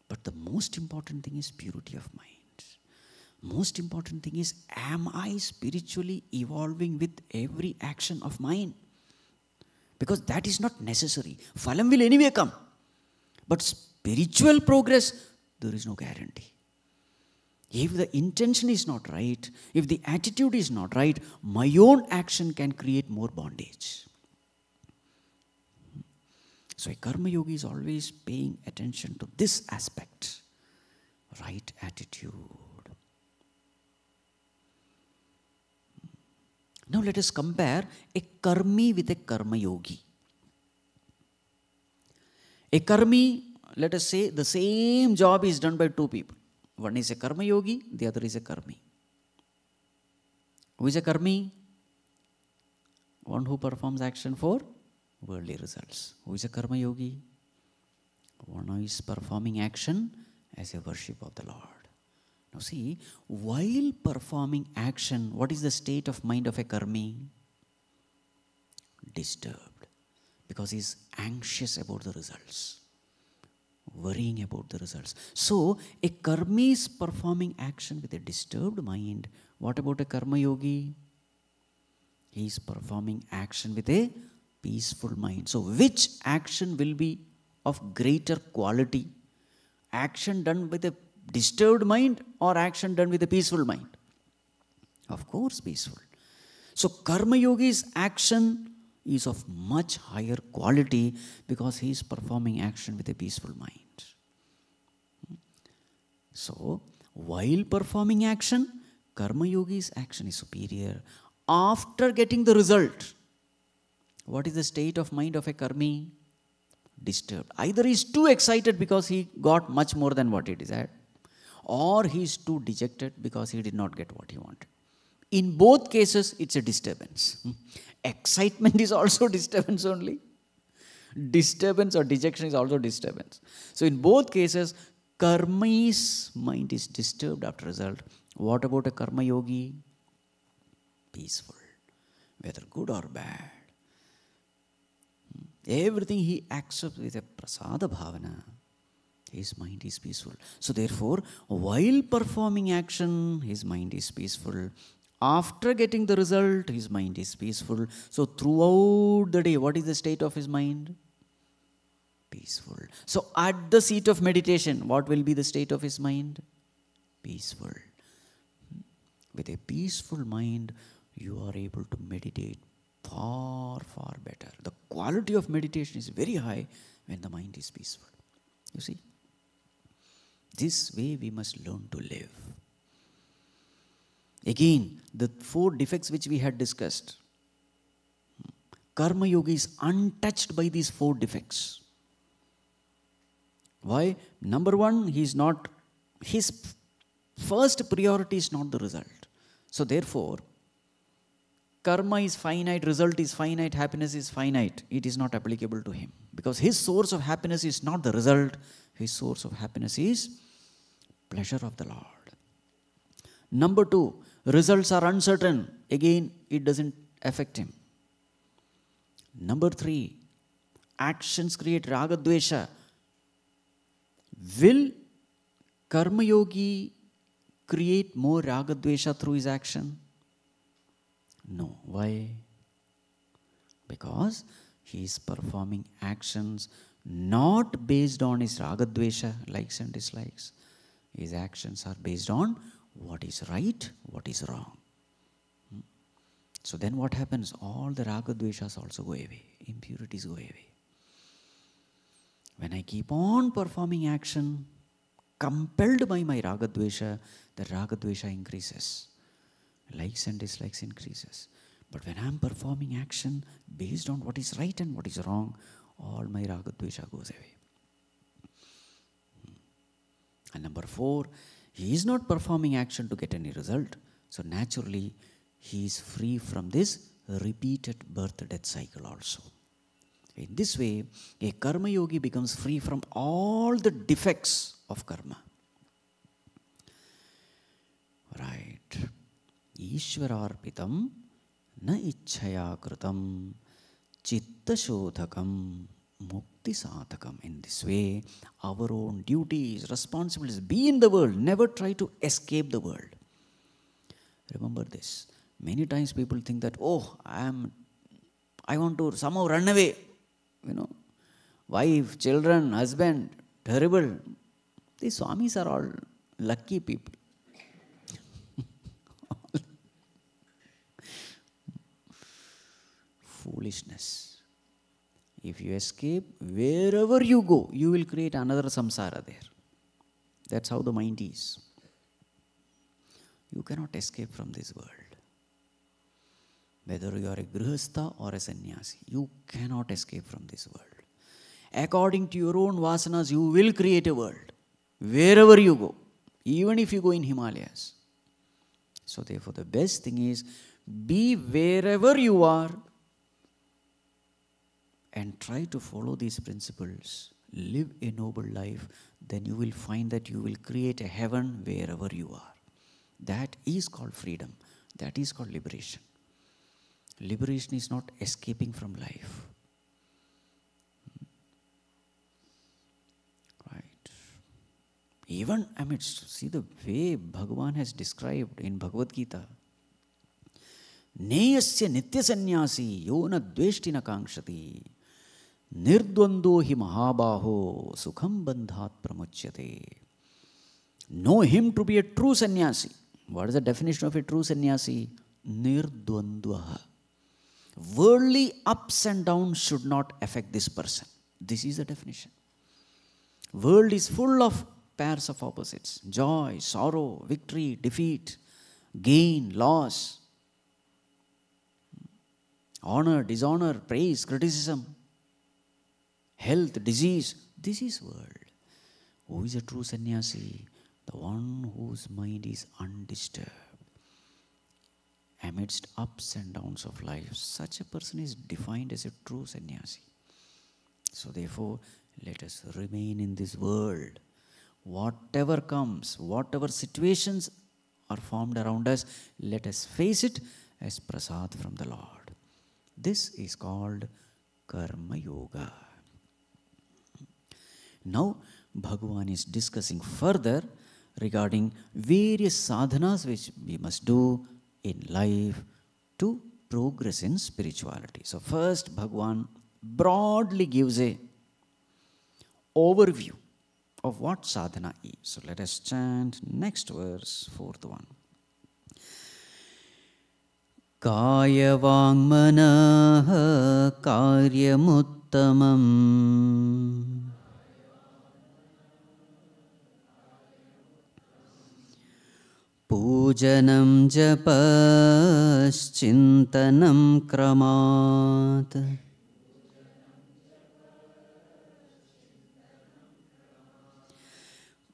But the most important thing is purity of mind. Most important thing is, am I spiritually evolving with every action of mine? Because that is not necessary. Phalam will anyway come. But spiritual progress, there is no guarantee. If the intention is not right, if the attitude is not right, my own action can create more bondage. So a karma yogi is always paying attention to this aspect. Right attitude. Now let us compare a karmi with a karma yogi. A karmi, let us say, the same job is done by two people. One is a karma yogi, the other is a karmi. Who is a karmi? One who performs action for worldly results. Who is a karma yogi? One who is performing action as a worship of the Lord. Now see, while performing action, what is the state of mind of a karmi? Disturbed. Because he is anxious about the results. Worrying about the results. So, a karmi is performing action with a disturbed mind. What about a karma yogi? He is performing action with a peaceful mind. So which action will be of greater quality? Action done with a disturbed mind or action done with a peaceful mind? Of course, peaceful. So Karma Yogi's action is of much higher quality because he is performing action with a peaceful mind. So, while performing action, Karma Yogi's action is superior. After getting the result, what is the state of mind of a Karmi? Disturbed. Either he is too excited because he got much more than what he desired, or he is too dejected because he did not get what he wanted. In both cases, it's a disturbance. Excitement is also disturbance only. Disturbance or dejection is also disturbance. So in both cases, Karmi's mind is disturbed after result. What about a Karma Yogi? Peaceful. Whether good or bad. Everything he accepts with a prasada bhavana. His mind is peaceful. So therefore, while performing action, his mind is peaceful. After getting the result, his mind is peaceful. So throughout the day, what is the state of his mind? Peaceful. So at the seat of meditation, what will be the state of his mind? Peaceful. With a peaceful mind, you are able to meditate far, far better. The quality of meditation is very high when the mind is peaceful. You see? This way we must learn to live. Again, the 4 defects which we had discussed. Karma Yogi is untouched by these 4 defects. Why? Number 1, his first priority is not the result. So therefore, karma is finite, result is finite, happiness is finite. It is not applicable to him. Because his source of happiness is not the result. His source of happiness is pleasure of the Lord. Number 2, results are uncertain. Again, it doesn't affect him. Number 3, actions create raga dvesha. Will Karma Yogi create more raga dvesha through his action? No. Why? Because he is performing actions not based on his raga dvesha, likes and dislikes. His actions are based on what is right, what is wrong. So then what happens? All the raga dveshas also go away. Impurities go away. When I keep on performing action, compelled by my raga dvesha, the raga dvesha increases. Likes and dislikes increases. But when I am performing action based on what is right and what is wrong, all my raga dvesha goes away. And number 4, he is not performing action to get any result. So naturally, he is free from this repeated birth-death cycle also. In this way, a Karma Yogi becomes free from all the defects of karma. Right. Ishwararpitam na ichhaya kritam chitta shodhakam mukti sadhakam. In this way, our own duties, responsibilities, be in the world. Never try to escape the world. Remember this. Many times people think that, oh, I want to somehow run away. Wife, children, husband, terrible. These Swamis are all lucky people. Foolishness. If you escape, wherever you go, you will create another samsara there. That's how the mind is. You cannot escape from this world. Whether you are a grihastha or a sannyasi, you cannot escape from this world. According to your own vasanas, you will create a world. Wherever you go, even if you go in Himalayas. So therefore, the best thing is, be wherever you are and try to follow these principles. Live a noble life. Then you will find that you will create a heaven wherever you are. That is called freedom. That is called liberation. Liberation is not escaping from life. Right. Even amidst, see the way Bhagavan has described in Bhagavad Gita. Neyasya nitya sannyasi yona dveshti na kankshati nirdvando hi mahabaho sukham bandhat pramuchyate. Know him to be a true sannyasi. What is the definition of a true sannyasi? Nirdvandvaha. Worldly ups and downs should not affect this person. This is the definition. World is full of pairs of opposites. Joy, sorrow, victory, defeat, gain, loss, honor, dishonor, praise, criticism, health, disease. This is world. Who is a true sannyasi? The one whose mind is undisturbed amidst ups and downs of life. Such a person is defined as a true sannyasi. So therefore, let us remain in this world. Whatever comes, whatever situations are formed around us, let us face it as prasad from the Lord. This is called Karma Yoga. Now, Bhagavan is discussing further regarding various sadhanas which we must do in life to progress in spirituality. So first, Bhagavan broadly gives a overview of what sadhana is. So let us chant next verse, fourth one. Kaya vangmana karyamuttamam Pujanam japaschintanam kramat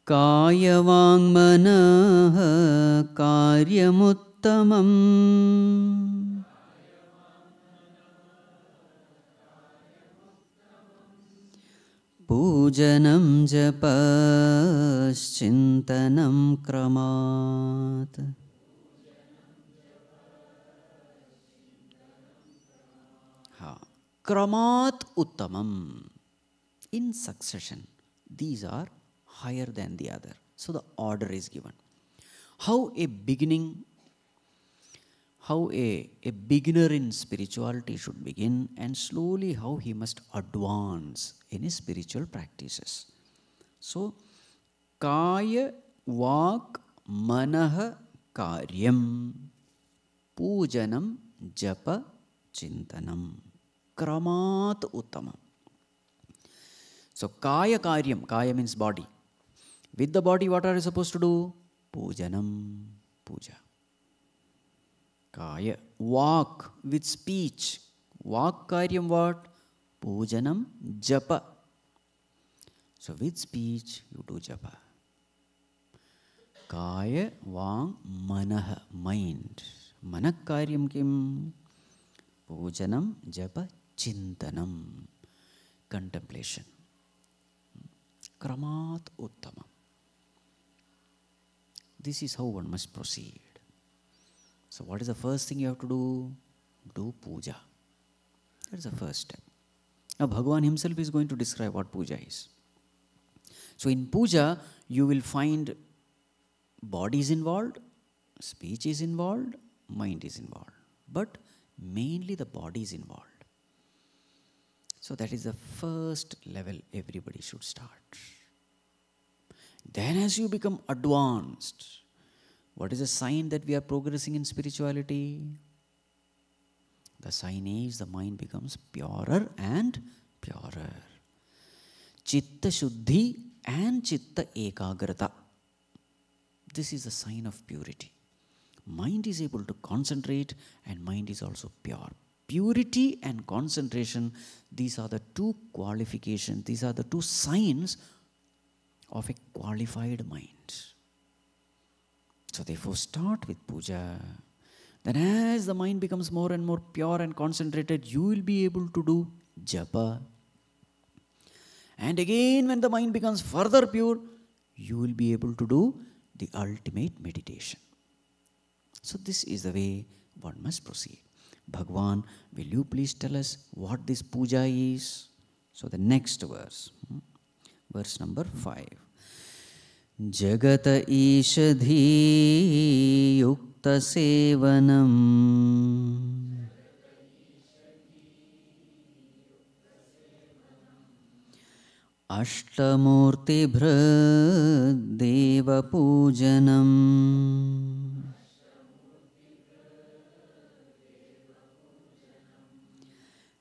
Kaya vangmana karyamuttamam Pujanam japaschintanam kramat. Kramat uttamam. In succession. These are higher than the other. So the order is given. How a beginner in spirituality should begin, and slowly how he must advance in his spiritual practices. So, Kaya, Vak, Manaha, Karyam, Pujanam, Japa, Chintanam, Kramat Uttamam. So, Kaya Karyam, Kaya means body. With the body, what are you supposed to do? Pujanam, puja. Kaya. Vak, with speech. Vak karyam what? Pujanam, japa. So with speech, you do japa. Kaya, vang, manah, mind. Manak karyam kim? Pujanam, japa, chintanam. Contemplation. Kramat uttamam. This is how one must proceed. So what is the first thing you have to do? Do puja. That is the first step. Now Bhagavan himself is going to describe what puja is. So in puja, you will find body is involved, speech is involved, mind is involved. But mainly the body is involved. So that is the first level everybody should start. Then as you become advanced, what is the sign that we are progressing in spirituality? The sign is the mind becomes purer and purer. Chitta Shuddhi and Chitta Ekagrata. This is a sign of purity. Mind is able to concentrate and mind is also pure. Purity and concentration, these are the two qualifications, these are the two signs of a qualified mind. So therefore start with puja. Then as the mind becomes more and more pure and concentrated, you will be able to do japa. And again when the mind becomes further pure, you will be able to do the ultimate meditation. So this is the way one must proceed. Bhagwan, will you please tell us what this puja is? So the next verse, verse number 5. Jagata ishadhi yukta sevanam अष्टमूर्तिभृद्देवपूजनम्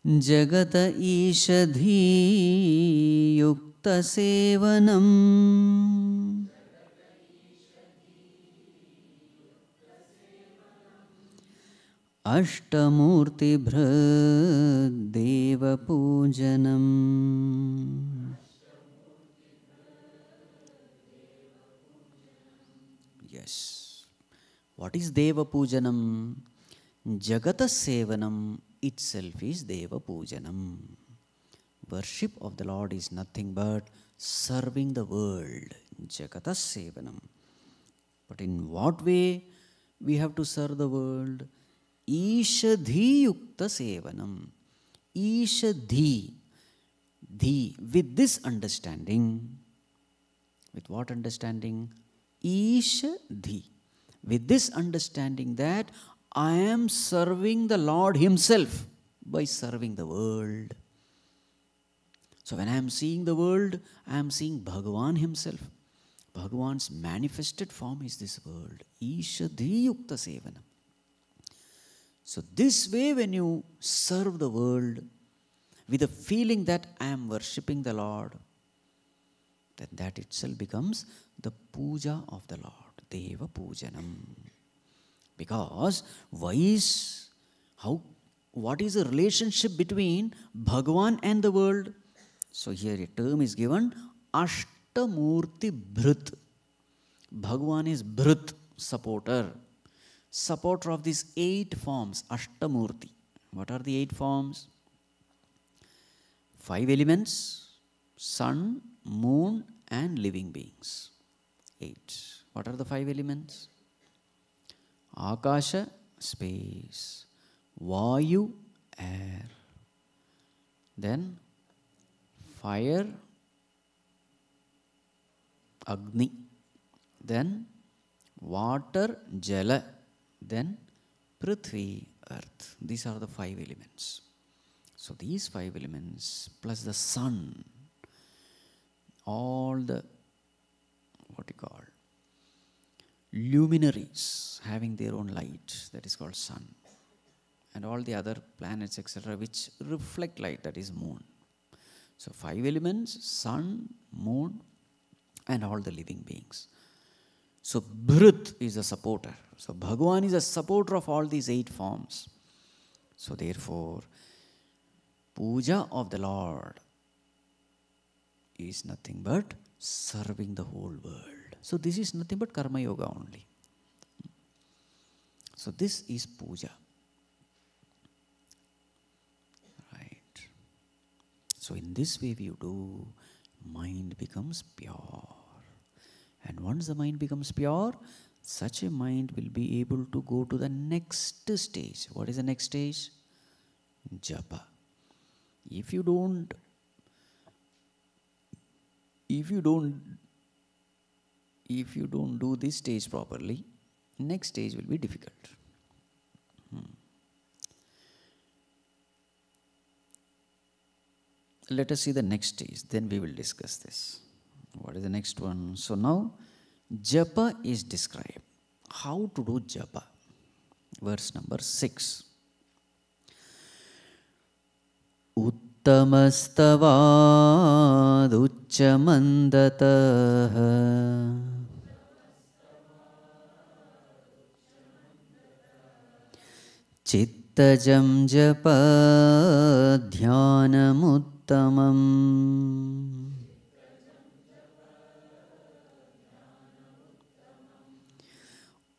जगत ईषधीयुक्तसेवनम् अष्टमूर्तिभृद्देवपूजनम्. Yes. What is Deva Pujanam? Jagata Sevanam itself is Deva Pujanam. Worship of the Lord is nothing but serving the world. Jagata Sevanam. But in what way we have to serve the world? Ishadhi Yukta Sevanam. Ishadhi. Dhi. With this understanding. With what understanding? Ishadhi. With this understanding that I am serving the Lord Himself by serving the world. So when I am seeing the world, I am seeing Bhagavan Himself. Bhagavan's manifested form is this world. Ishadhi Yukta Sevanam. So this way when you serve the world with a feeling that I am worshipping the Lord, then that itself becomes the puja of the Lord. Deva Pujanam. Because what is the relationship between Bhagavan and the world? So here a term is given, Ashtamurti Bhrit. Bhagavan is Bhrit, supporter. Supporter of these 8 forms, Ashtamurti. What are the 8 forms? 5 elements, sun, moon and living beings. 8. What are the 5 elements? Akasha, space. Vayu, air. Then fire, Agni. Then water, Jala. Then Prithvi, earth. These are the 5 elements. So these 5 elements plus the sun, all the luminaries having their own light, that is called sun, and all the other planets etc. which reflect light, that is moon. So 5 elements, sun, moon and all the living beings. So Bhrit is a supporter. So Bhagavan is a supporter of all these 8 forms. So therefore puja of the Lord is nothing but serving the whole world. So this is nothing but karma yoga only. So this is puja. Right. So in this way you do, mind becomes pure. And once the mind becomes pure, such a mind will be able to go to the next stage. What is the next stage? Japa. If you don't do this stage properly, next stage will be difficult. Let us see the next stage, then we will discuss this. What is the next one? So now japa is described. How to do japa? Verse number 6. Uttamastavaducchamandatah Chittajam japa dhyanamuttamam.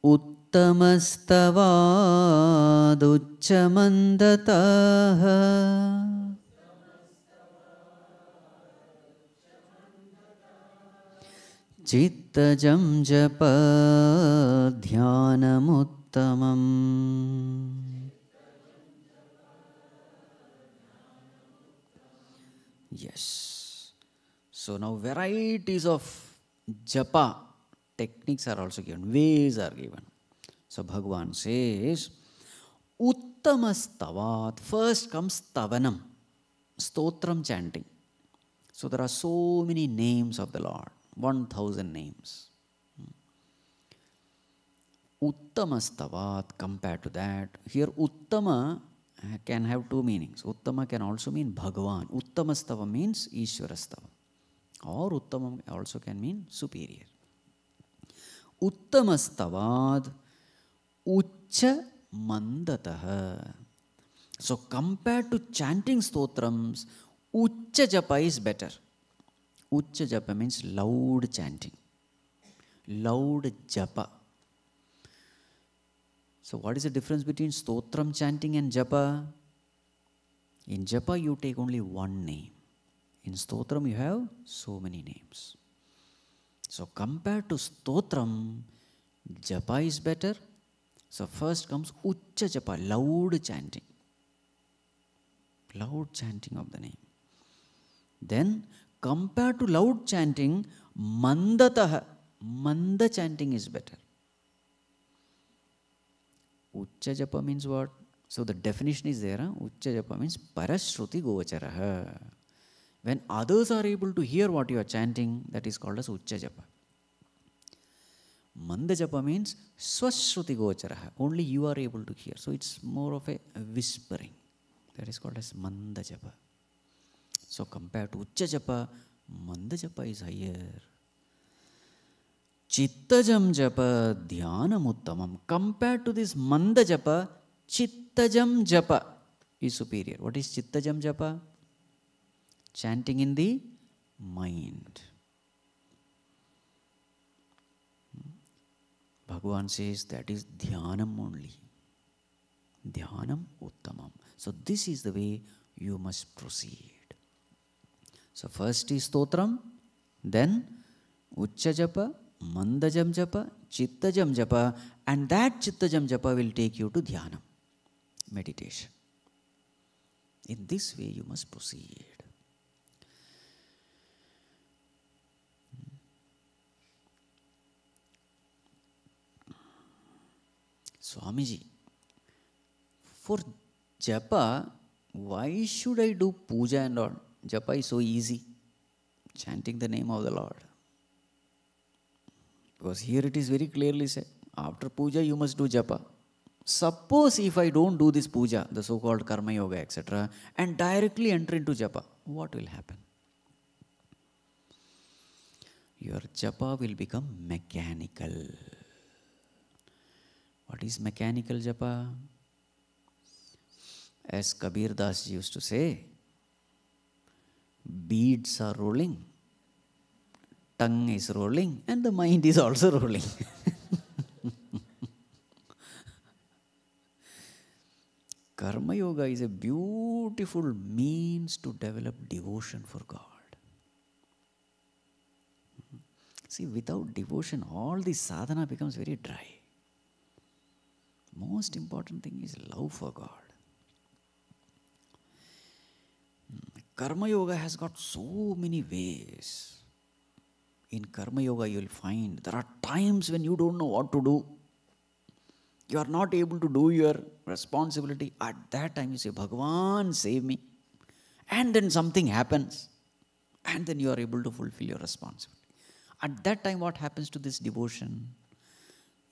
Uttamastavaducchamandatah Chittajam japa dhyanamuttamam. Yes. So now varieties of japa techniques are also given, ways are given. So Bhagavan says, Uttamastavat. First comes Tavanam, Stotram chanting. So So there are so many names of the Lord, 1000 names. Uttamastavat, compared to that, here Uttama can have two meanings. Uttama can also mean Bhagavan. Uttamastava means Ishwarastava. Or Uttama also can mean superior. Uttamastavad Ucha Mandataha. So compared to chanting stotrams, Ucha Japa is better. Ucha Japa means loud chanting. Loud Japa. So what is the difference between stotram chanting and japa? In japa you take only one name. In stotram you have so many names. So compared to stotram, japa is better. So first comes uccha japa, loud chanting. Loud chanting of the name. Then compared to loud chanting, mandataha, manda chanting is better. Uccha japa means what? So the definition is there. Uccha japa means parashruti gocharaha. When others are able to hear what you are chanting, that is called as uccha japa. Manda japa means swashruti gocharaha. Only you are able to hear. So it's more of a whispering. That is called as manda japa. So compared to uccha japa, manda japa is higher. Chittajam japa dhyanam uttamam. Compared to this manda japa, chittajam japa is superior. What is chittajam japa? Chanting in the mind. Bhagavan says that is dhyanam only. Dhyanam uttamam. So this is the way you must proceed. So first is stotram, then uccha japa, mandajam japa, chittajam japa, and that chittajam japa will take you to dhyanam, meditation. In this way you must proceed. Swamiji, for japa, why should I do puja and all? Japa is so easy, chanting the name of the Lord. Because here it is very clearly said, after puja you must do japa. Suppose if I don't do this puja, the so-called karma yoga, etc., and directly enter into japa, what will happen? Your japa will become mechanical. What is mechanical japa? As Kabir Das used to say, beads are rolling, tongue is rolling, and the mind is also rolling. Karma yoga is a beautiful means to develop devotion for God. See, without devotion, all this sadhana becomes very dry. Most important thing is love for God. Karma yoga has got so many ways. In karma yoga you will find there are times when you don't know what to do. You are not able to do your responsibility. At that time you say, Bhagavan, save me. And then something happens. And then you are able to fulfill your responsibility. At that time what happens to this devotion?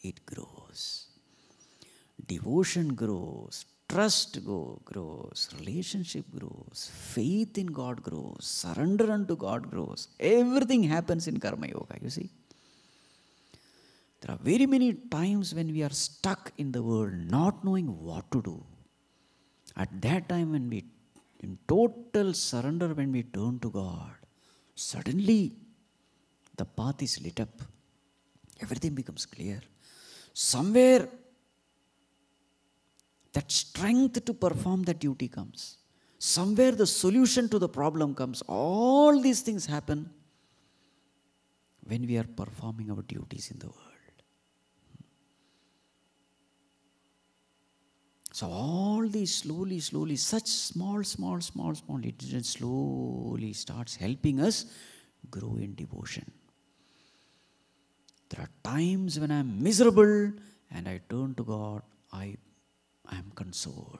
It grows. Devotion grows. Trust grows, relationship grows, faith in God grows, surrender unto God grows. Everything happens in karma yoga, you see. There are very many times when we are stuck in the world, not knowing what to do. At that time when we, in total surrender, when we turn to God, suddenly the path is lit up. Everything becomes clear. Somewhere that strength to perform the duty comes. Somewhere the solution to the problem comes. All these things happen when we are performing our duties in the world. So all these slowly, such small, it just slowly starts helping us grow in devotion. There are times when I am miserable and I turn to God, I am consoled.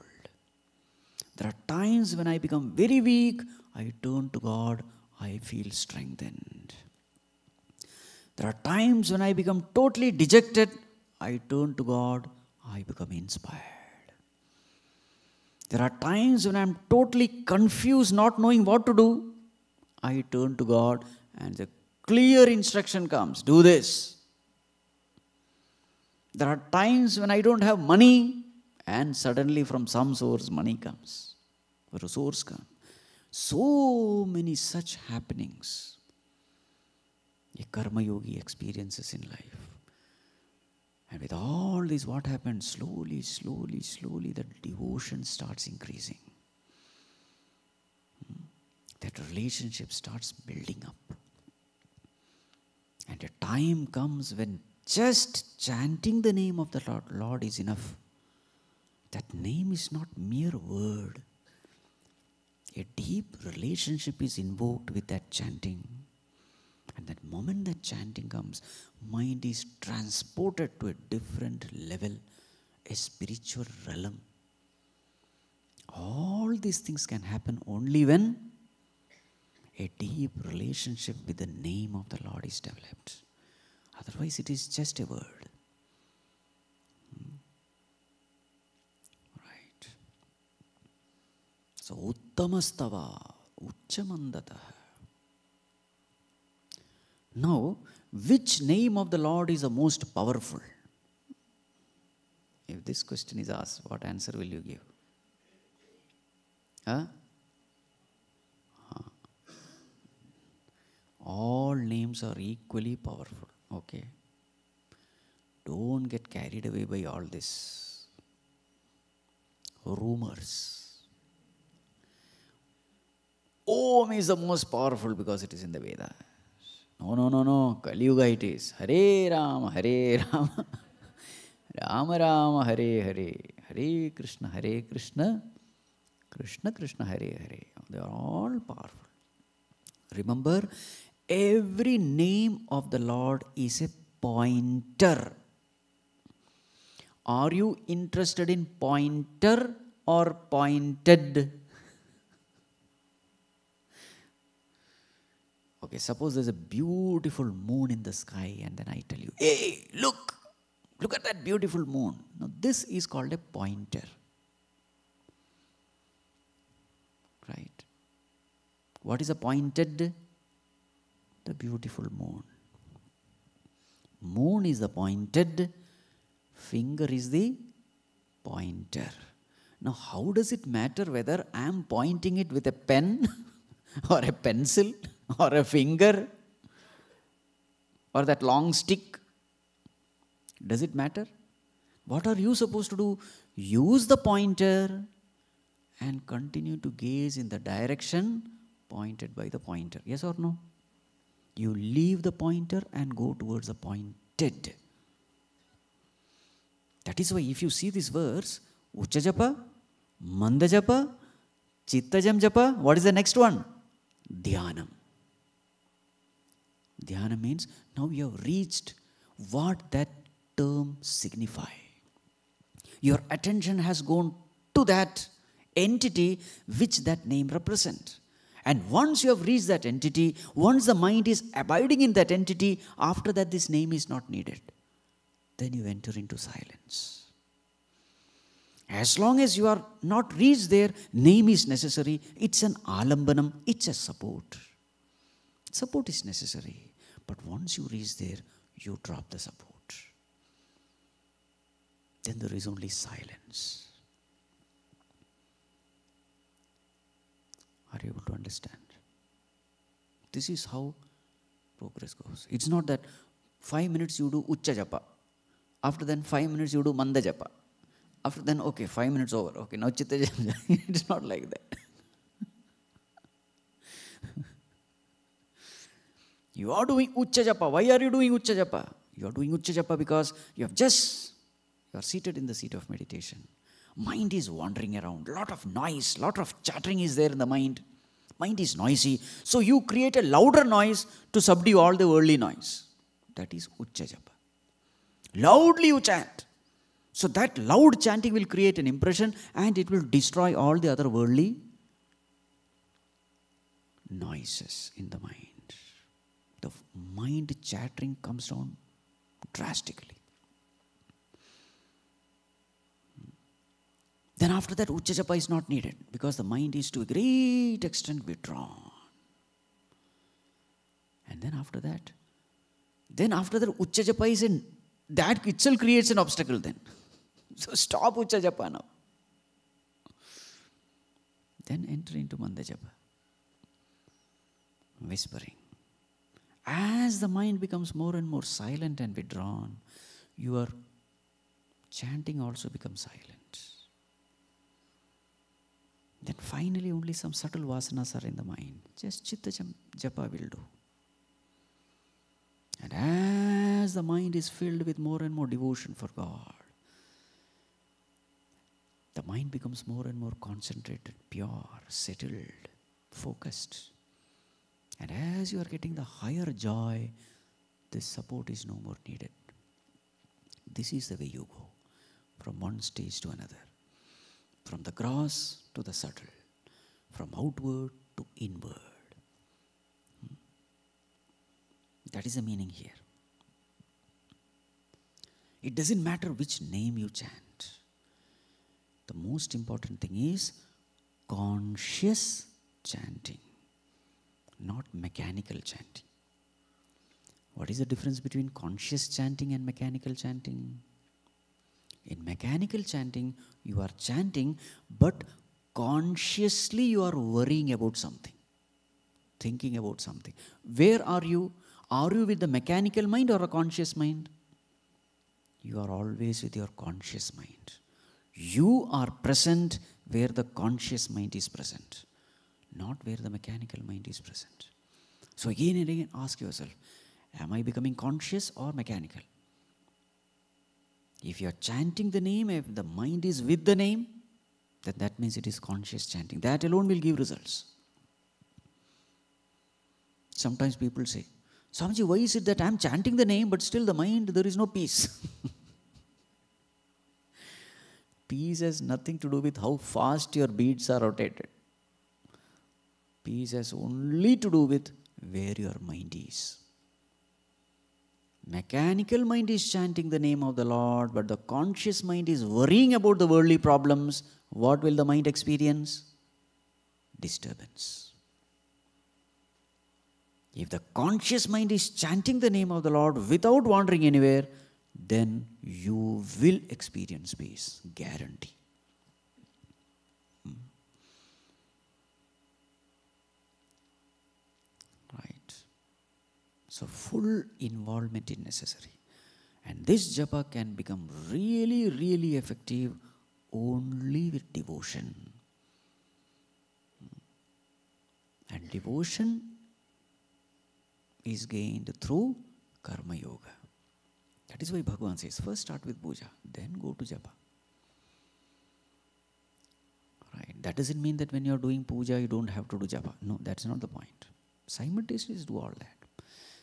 There are times when I become very weak, I turn to God, I feel strengthened. There are times when I become totally dejected, I turn to God, I become inspired. There are times when I am totally confused, not knowing what to do, I turn to God and the clear instruction comes, do this. There are times when I don't have money and suddenly from some source money comes, or a source comes. So many such happenings a karma yogi experiences in life. And with all this, what happens? Slowly, the devotion starts increasing. That relationship starts building up. And a time comes when just chanting the name of the Lord is enough. That name is not mere word. A deep relationship is invoked with that chanting. And that moment that chanting comes, mind is transported to a different level, a spiritual realm. All these things can happen only when a deep relationship with the name of the Lord is developed. Otherwise, it is just a word. Right. So, uttamastava, uchamandata. Now, which name of the Lord is the most powerful? If this question is asked, what answer will you give? Huh? All names are equally powerful. Okay. Don't get carried away by all this rumors. Om is the most powerful because it is in the Vedas. No. Kali Yuga it is. Hare Rama, Rama Rama, Hare Hare. Hare Krishna, Krishna Krishna, Hare Hare. They are all powerful. Remember, every name of the Lord is a pointer. Are you interested in pointer or pointed? Okay, suppose there's a beautiful moon in the sky and then I tell you, hey, look at that beautiful moon. Now this is called a pointer. Right? What is a pointed? The beautiful moon. Moon is the pointed, finger is the pointer. Now how does it matter whether I am pointing it with a pen or a pencil or a finger or that long stick? Does it matter? What are you supposed to do? Use the pointer and continue to gaze in the direction pointed by the pointer. Yes or no? You leave the pointer and go towards the pointed. That is why if you see this verse, Ucha Japa, Manda Japa, Chittajam Japa, what is the next one? Dhyanam. Dhyana means now you have reached what that term signifies. Your attention has gone to that entity which that name represents. And once you have reached that entity, once the mind is abiding in that entity, after that this name is not needed. Then you enter into silence. As long as you are not reached there, name is necessary. It's an alambanam, it's a support. Support is necessary. But once you reach there, you drop the support. Then there is only silence. Are you able to understand? This is how progress goes. It's not that 5 minutes you do Ucha Japa. After then 5 minutes you do Manda Japa. After then, okay, 5 minutes over. Okay, now Chitta Japa. It's not like that. You are doing Ucha Japa. Why are you doing Ucha Japa? You are doing Ucha Japa because you are seated in the seat of meditation. Mind is wandering around. Lot of noise, lot of chattering is there in the mind. Mind is noisy. So you create a louder noise to subdue all the worldly noise. That is Ucha Japa. Loudly you chant. So that loud chanting will create an impression and it will destroy all the other worldly noises in the mind. The mind chattering comes down drastically. Then after that, Ucha Japa is not needed because the mind is to a great extent withdrawn. And then after that, Ucha Japa is in, that itself creates an obstacle then. So stop Ucha Japa now. Then enter into Manda Japa. Whispering. As the mind becomes more and more silent and withdrawn, your chanting also becomes silent. Then finally only some subtle vasanas are in the mind. Just Chitta Japa will do. And as the mind is filled with more and more devotion for God, the mind becomes more and more concentrated, pure, settled, focused. And as you are getting the higher joy, this support is no more needed. This is the way you go, from one stage to another. From the gross to the subtle. From outward to inward. That is the meaning here. It doesn't matter which name you chant. The most important thing is conscious chanting, not mechanical chanting. What is the difference between conscious chanting and mechanical chanting? In mechanical chanting, you are chanting, but consciously you are worrying about something, thinking about something. Where are you? Are you with the mechanical mind or a conscious mind? You are always with your conscious mind. You are present where the conscious mind is present, not where the mechanical mind is present. So again and again ask yourself, am I becoming conscious or mechanical? If you are chanting the name, if the mind is with the name, then that means it is conscious chanting. That alone will give results. Sometimes people say, Swamiji, why is it that I am chanting the name but still the mind, there is no peace? Peace has nothing to do with how fast your beats are rotated. Peace has only to do with where your mind is. Mechanical mind is chanting the name of the Lord, but the conscious mind is worrying about the worldly problems. What will the mind experience? Disturbance. If the conscious mind is chanting the name of the Lord without wandering anywhere, then you will experience peace. Guarantee. Right. So full involvement is necessary. And this japa can become really, really effective only with devotion. And devotion is gained through karma yoga. That is why Bhagavan says, first start with puja, then go to japa. Right. That doesn't mean that when you are doing puja, you don't have to do japa. No, that's not the point. Simultaneously do all that.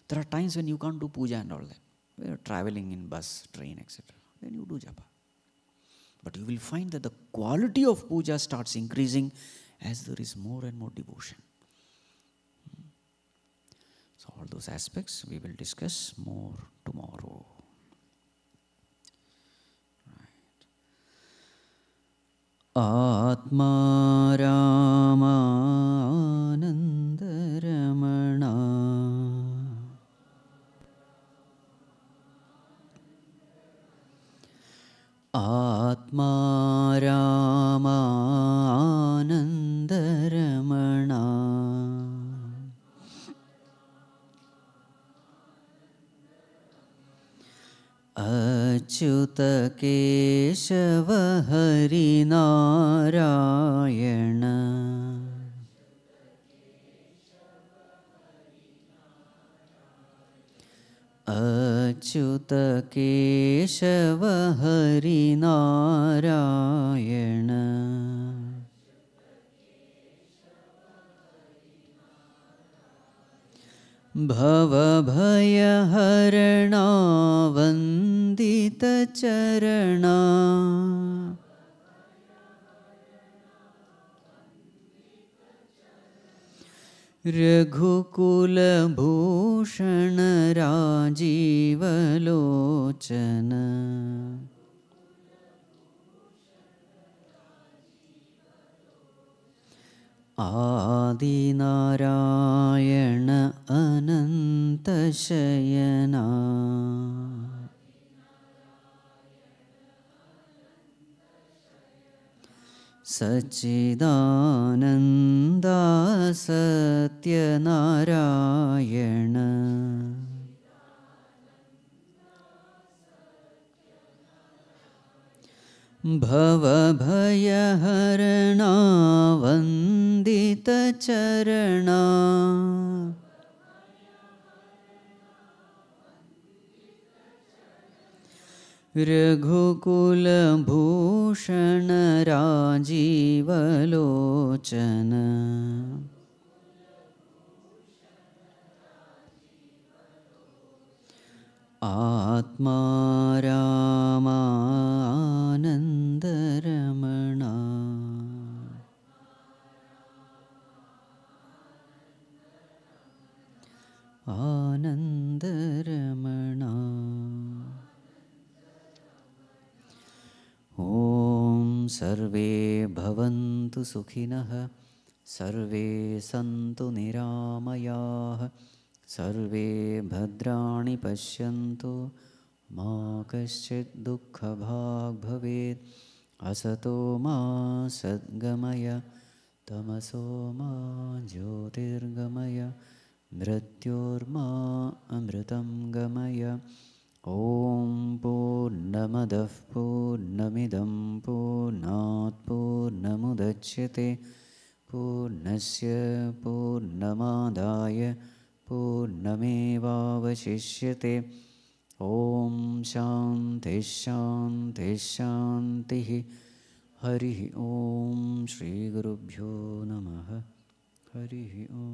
There are times when you can't do puja and all that. When you are traveling in bus, train, etc. Then you do japa. But you will find that the quality of puja starts increasing as there is more and more devotion. So all those aspects we will discuss more tomorrow. Atma Ramananda Ramana Atma Ramananda Ramana Achyuta Keshava Hari Narayana Achyuta Keshava Hari Narayana Bhava Bhaya Harana Vandita Charana रघुकुलभूषण Rajivlochan Adinarayana अनन्तशयना Sachchidananda Satyanarayan भवभयहरणा वन्दितचरणा रघुकुलभूषण Rajivlochan आत्मा रामानन्दरमणा आनन्दरमणा ॐ सर्वे भवन्तु सुखिनः सर्वे सन्तु निरामयाः सर्वे भद्राणि पश्यन्तु मा कश्चित् दुःखभाग् भवेत् असतो मा सद्गमय तमसो मा ज्योतिर्गमय मृत्योर्मा अमृतं गमय ॐ पूर्णमदः पूर्णमिदं पूर्णात् पूर्णमुदच्यते पूर्णस्य पूर्णमादाय पूर्णमेवावशिष्यते ॐ शान्तिः शान्तिः शान्तिः हरिः ॐ श्रीगुरुभ्यो नमः हरिः ॐ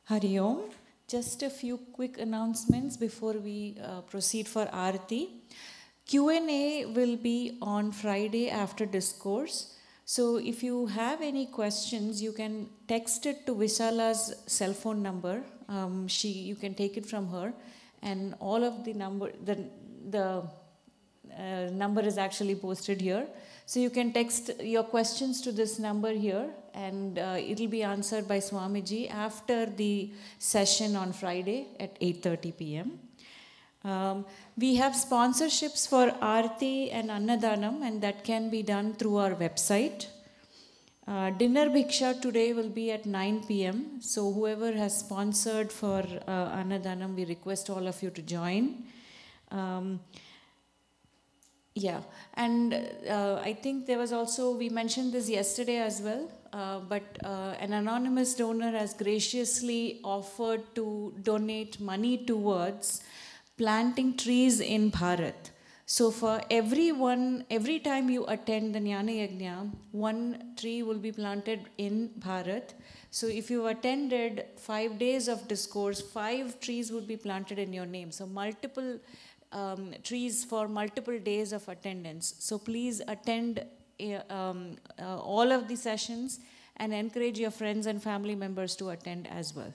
Hari Om. Just a few quick announcements before we proceed for Aarti. Q&A will be on Friday after discourse. So if you have any questions, you can text it to Visala's cell phone number. You can take it from her, and all of the number number is actually posted here. So you can text your questions to this number here, and it will be answered by Swamiji after the session on Friday at 8:30 p.m. We have sponsorships for Aarti and Annadanam, and that can be done through our website. Dinner Bhiksha today will be at 9 p.m. So whoever has sponsored for Annadanam, we request all of you to join. Yeah, and I think there was also, we mentioned this yesterday as well, but an anonymous donor has graciously offered to donate money towards planting trees in Bharat. So for every time you attend the Jnana Yajna, one tree will be planted in Bharat. So if you attended 5 days of discourse, 5 trees would be planted in your name. So multiple trees for multiple days of attendance. So please attend all of the sessions and encourage your friends and family members to attend as well.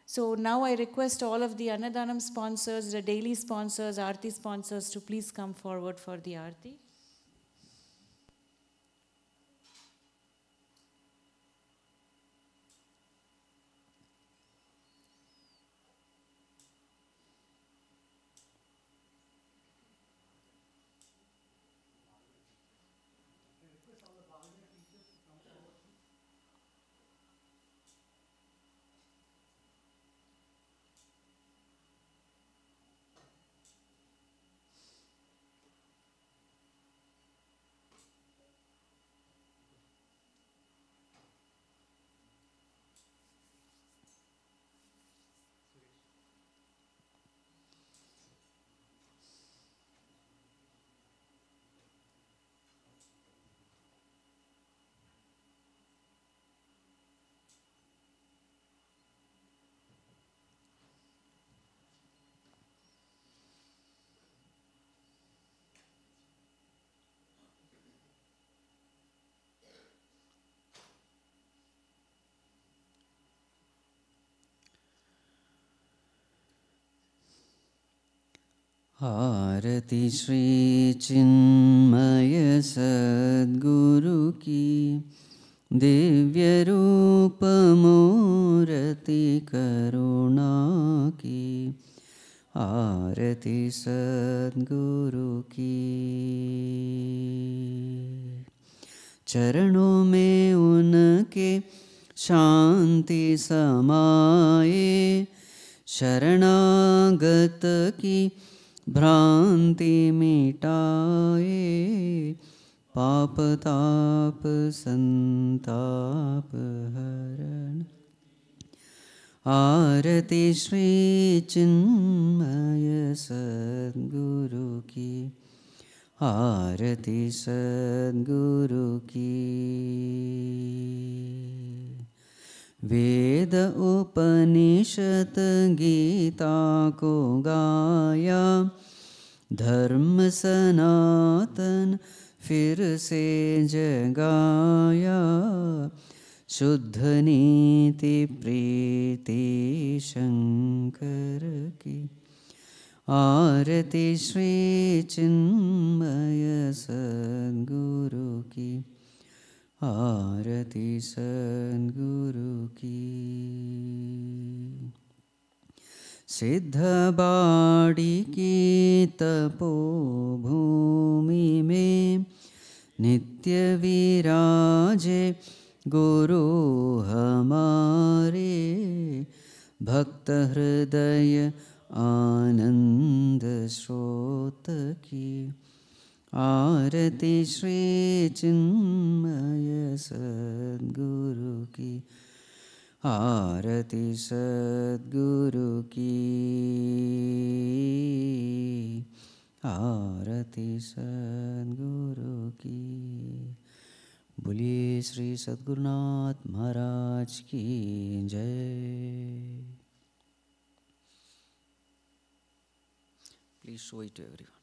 So now I request all of the Annadanam sponsors, the daily sponsors, Aarti sponsors to please come forward for the Aarti. आरती श्री चिन्मय सद्गुरु की, दिव्य रूप मूर्ति करुणा की। आरती सद्गुरु की। चरणों में उनके शांति समाए, शरणागत की भ्रांति मिटाए। पाप ताप संताप हरण। आरती श्री चिन्मय सद्गुरु की। आरती सद्गुरु की। वेद उपनिषद गीता को गाया, धर्म सनातन फिर से जगाया। शुद्ध नीति प्रीति शंकर की। आरती श्री चिन्मय सद्गुरु की। आरती सद्गुरु की। सिद्धबाड़ी की तपोभूमि में नित्य विराजे गुरु हमारे। भक्त हृदय आनंद स्रोत की। आरती श्री चिन्मय सद्गुरु की। आरती सद्गुरु की। आरती सद्गुरु की। बोलिए श्री सद्गुरुनाथ महाराज की जय। Please show it to everyone.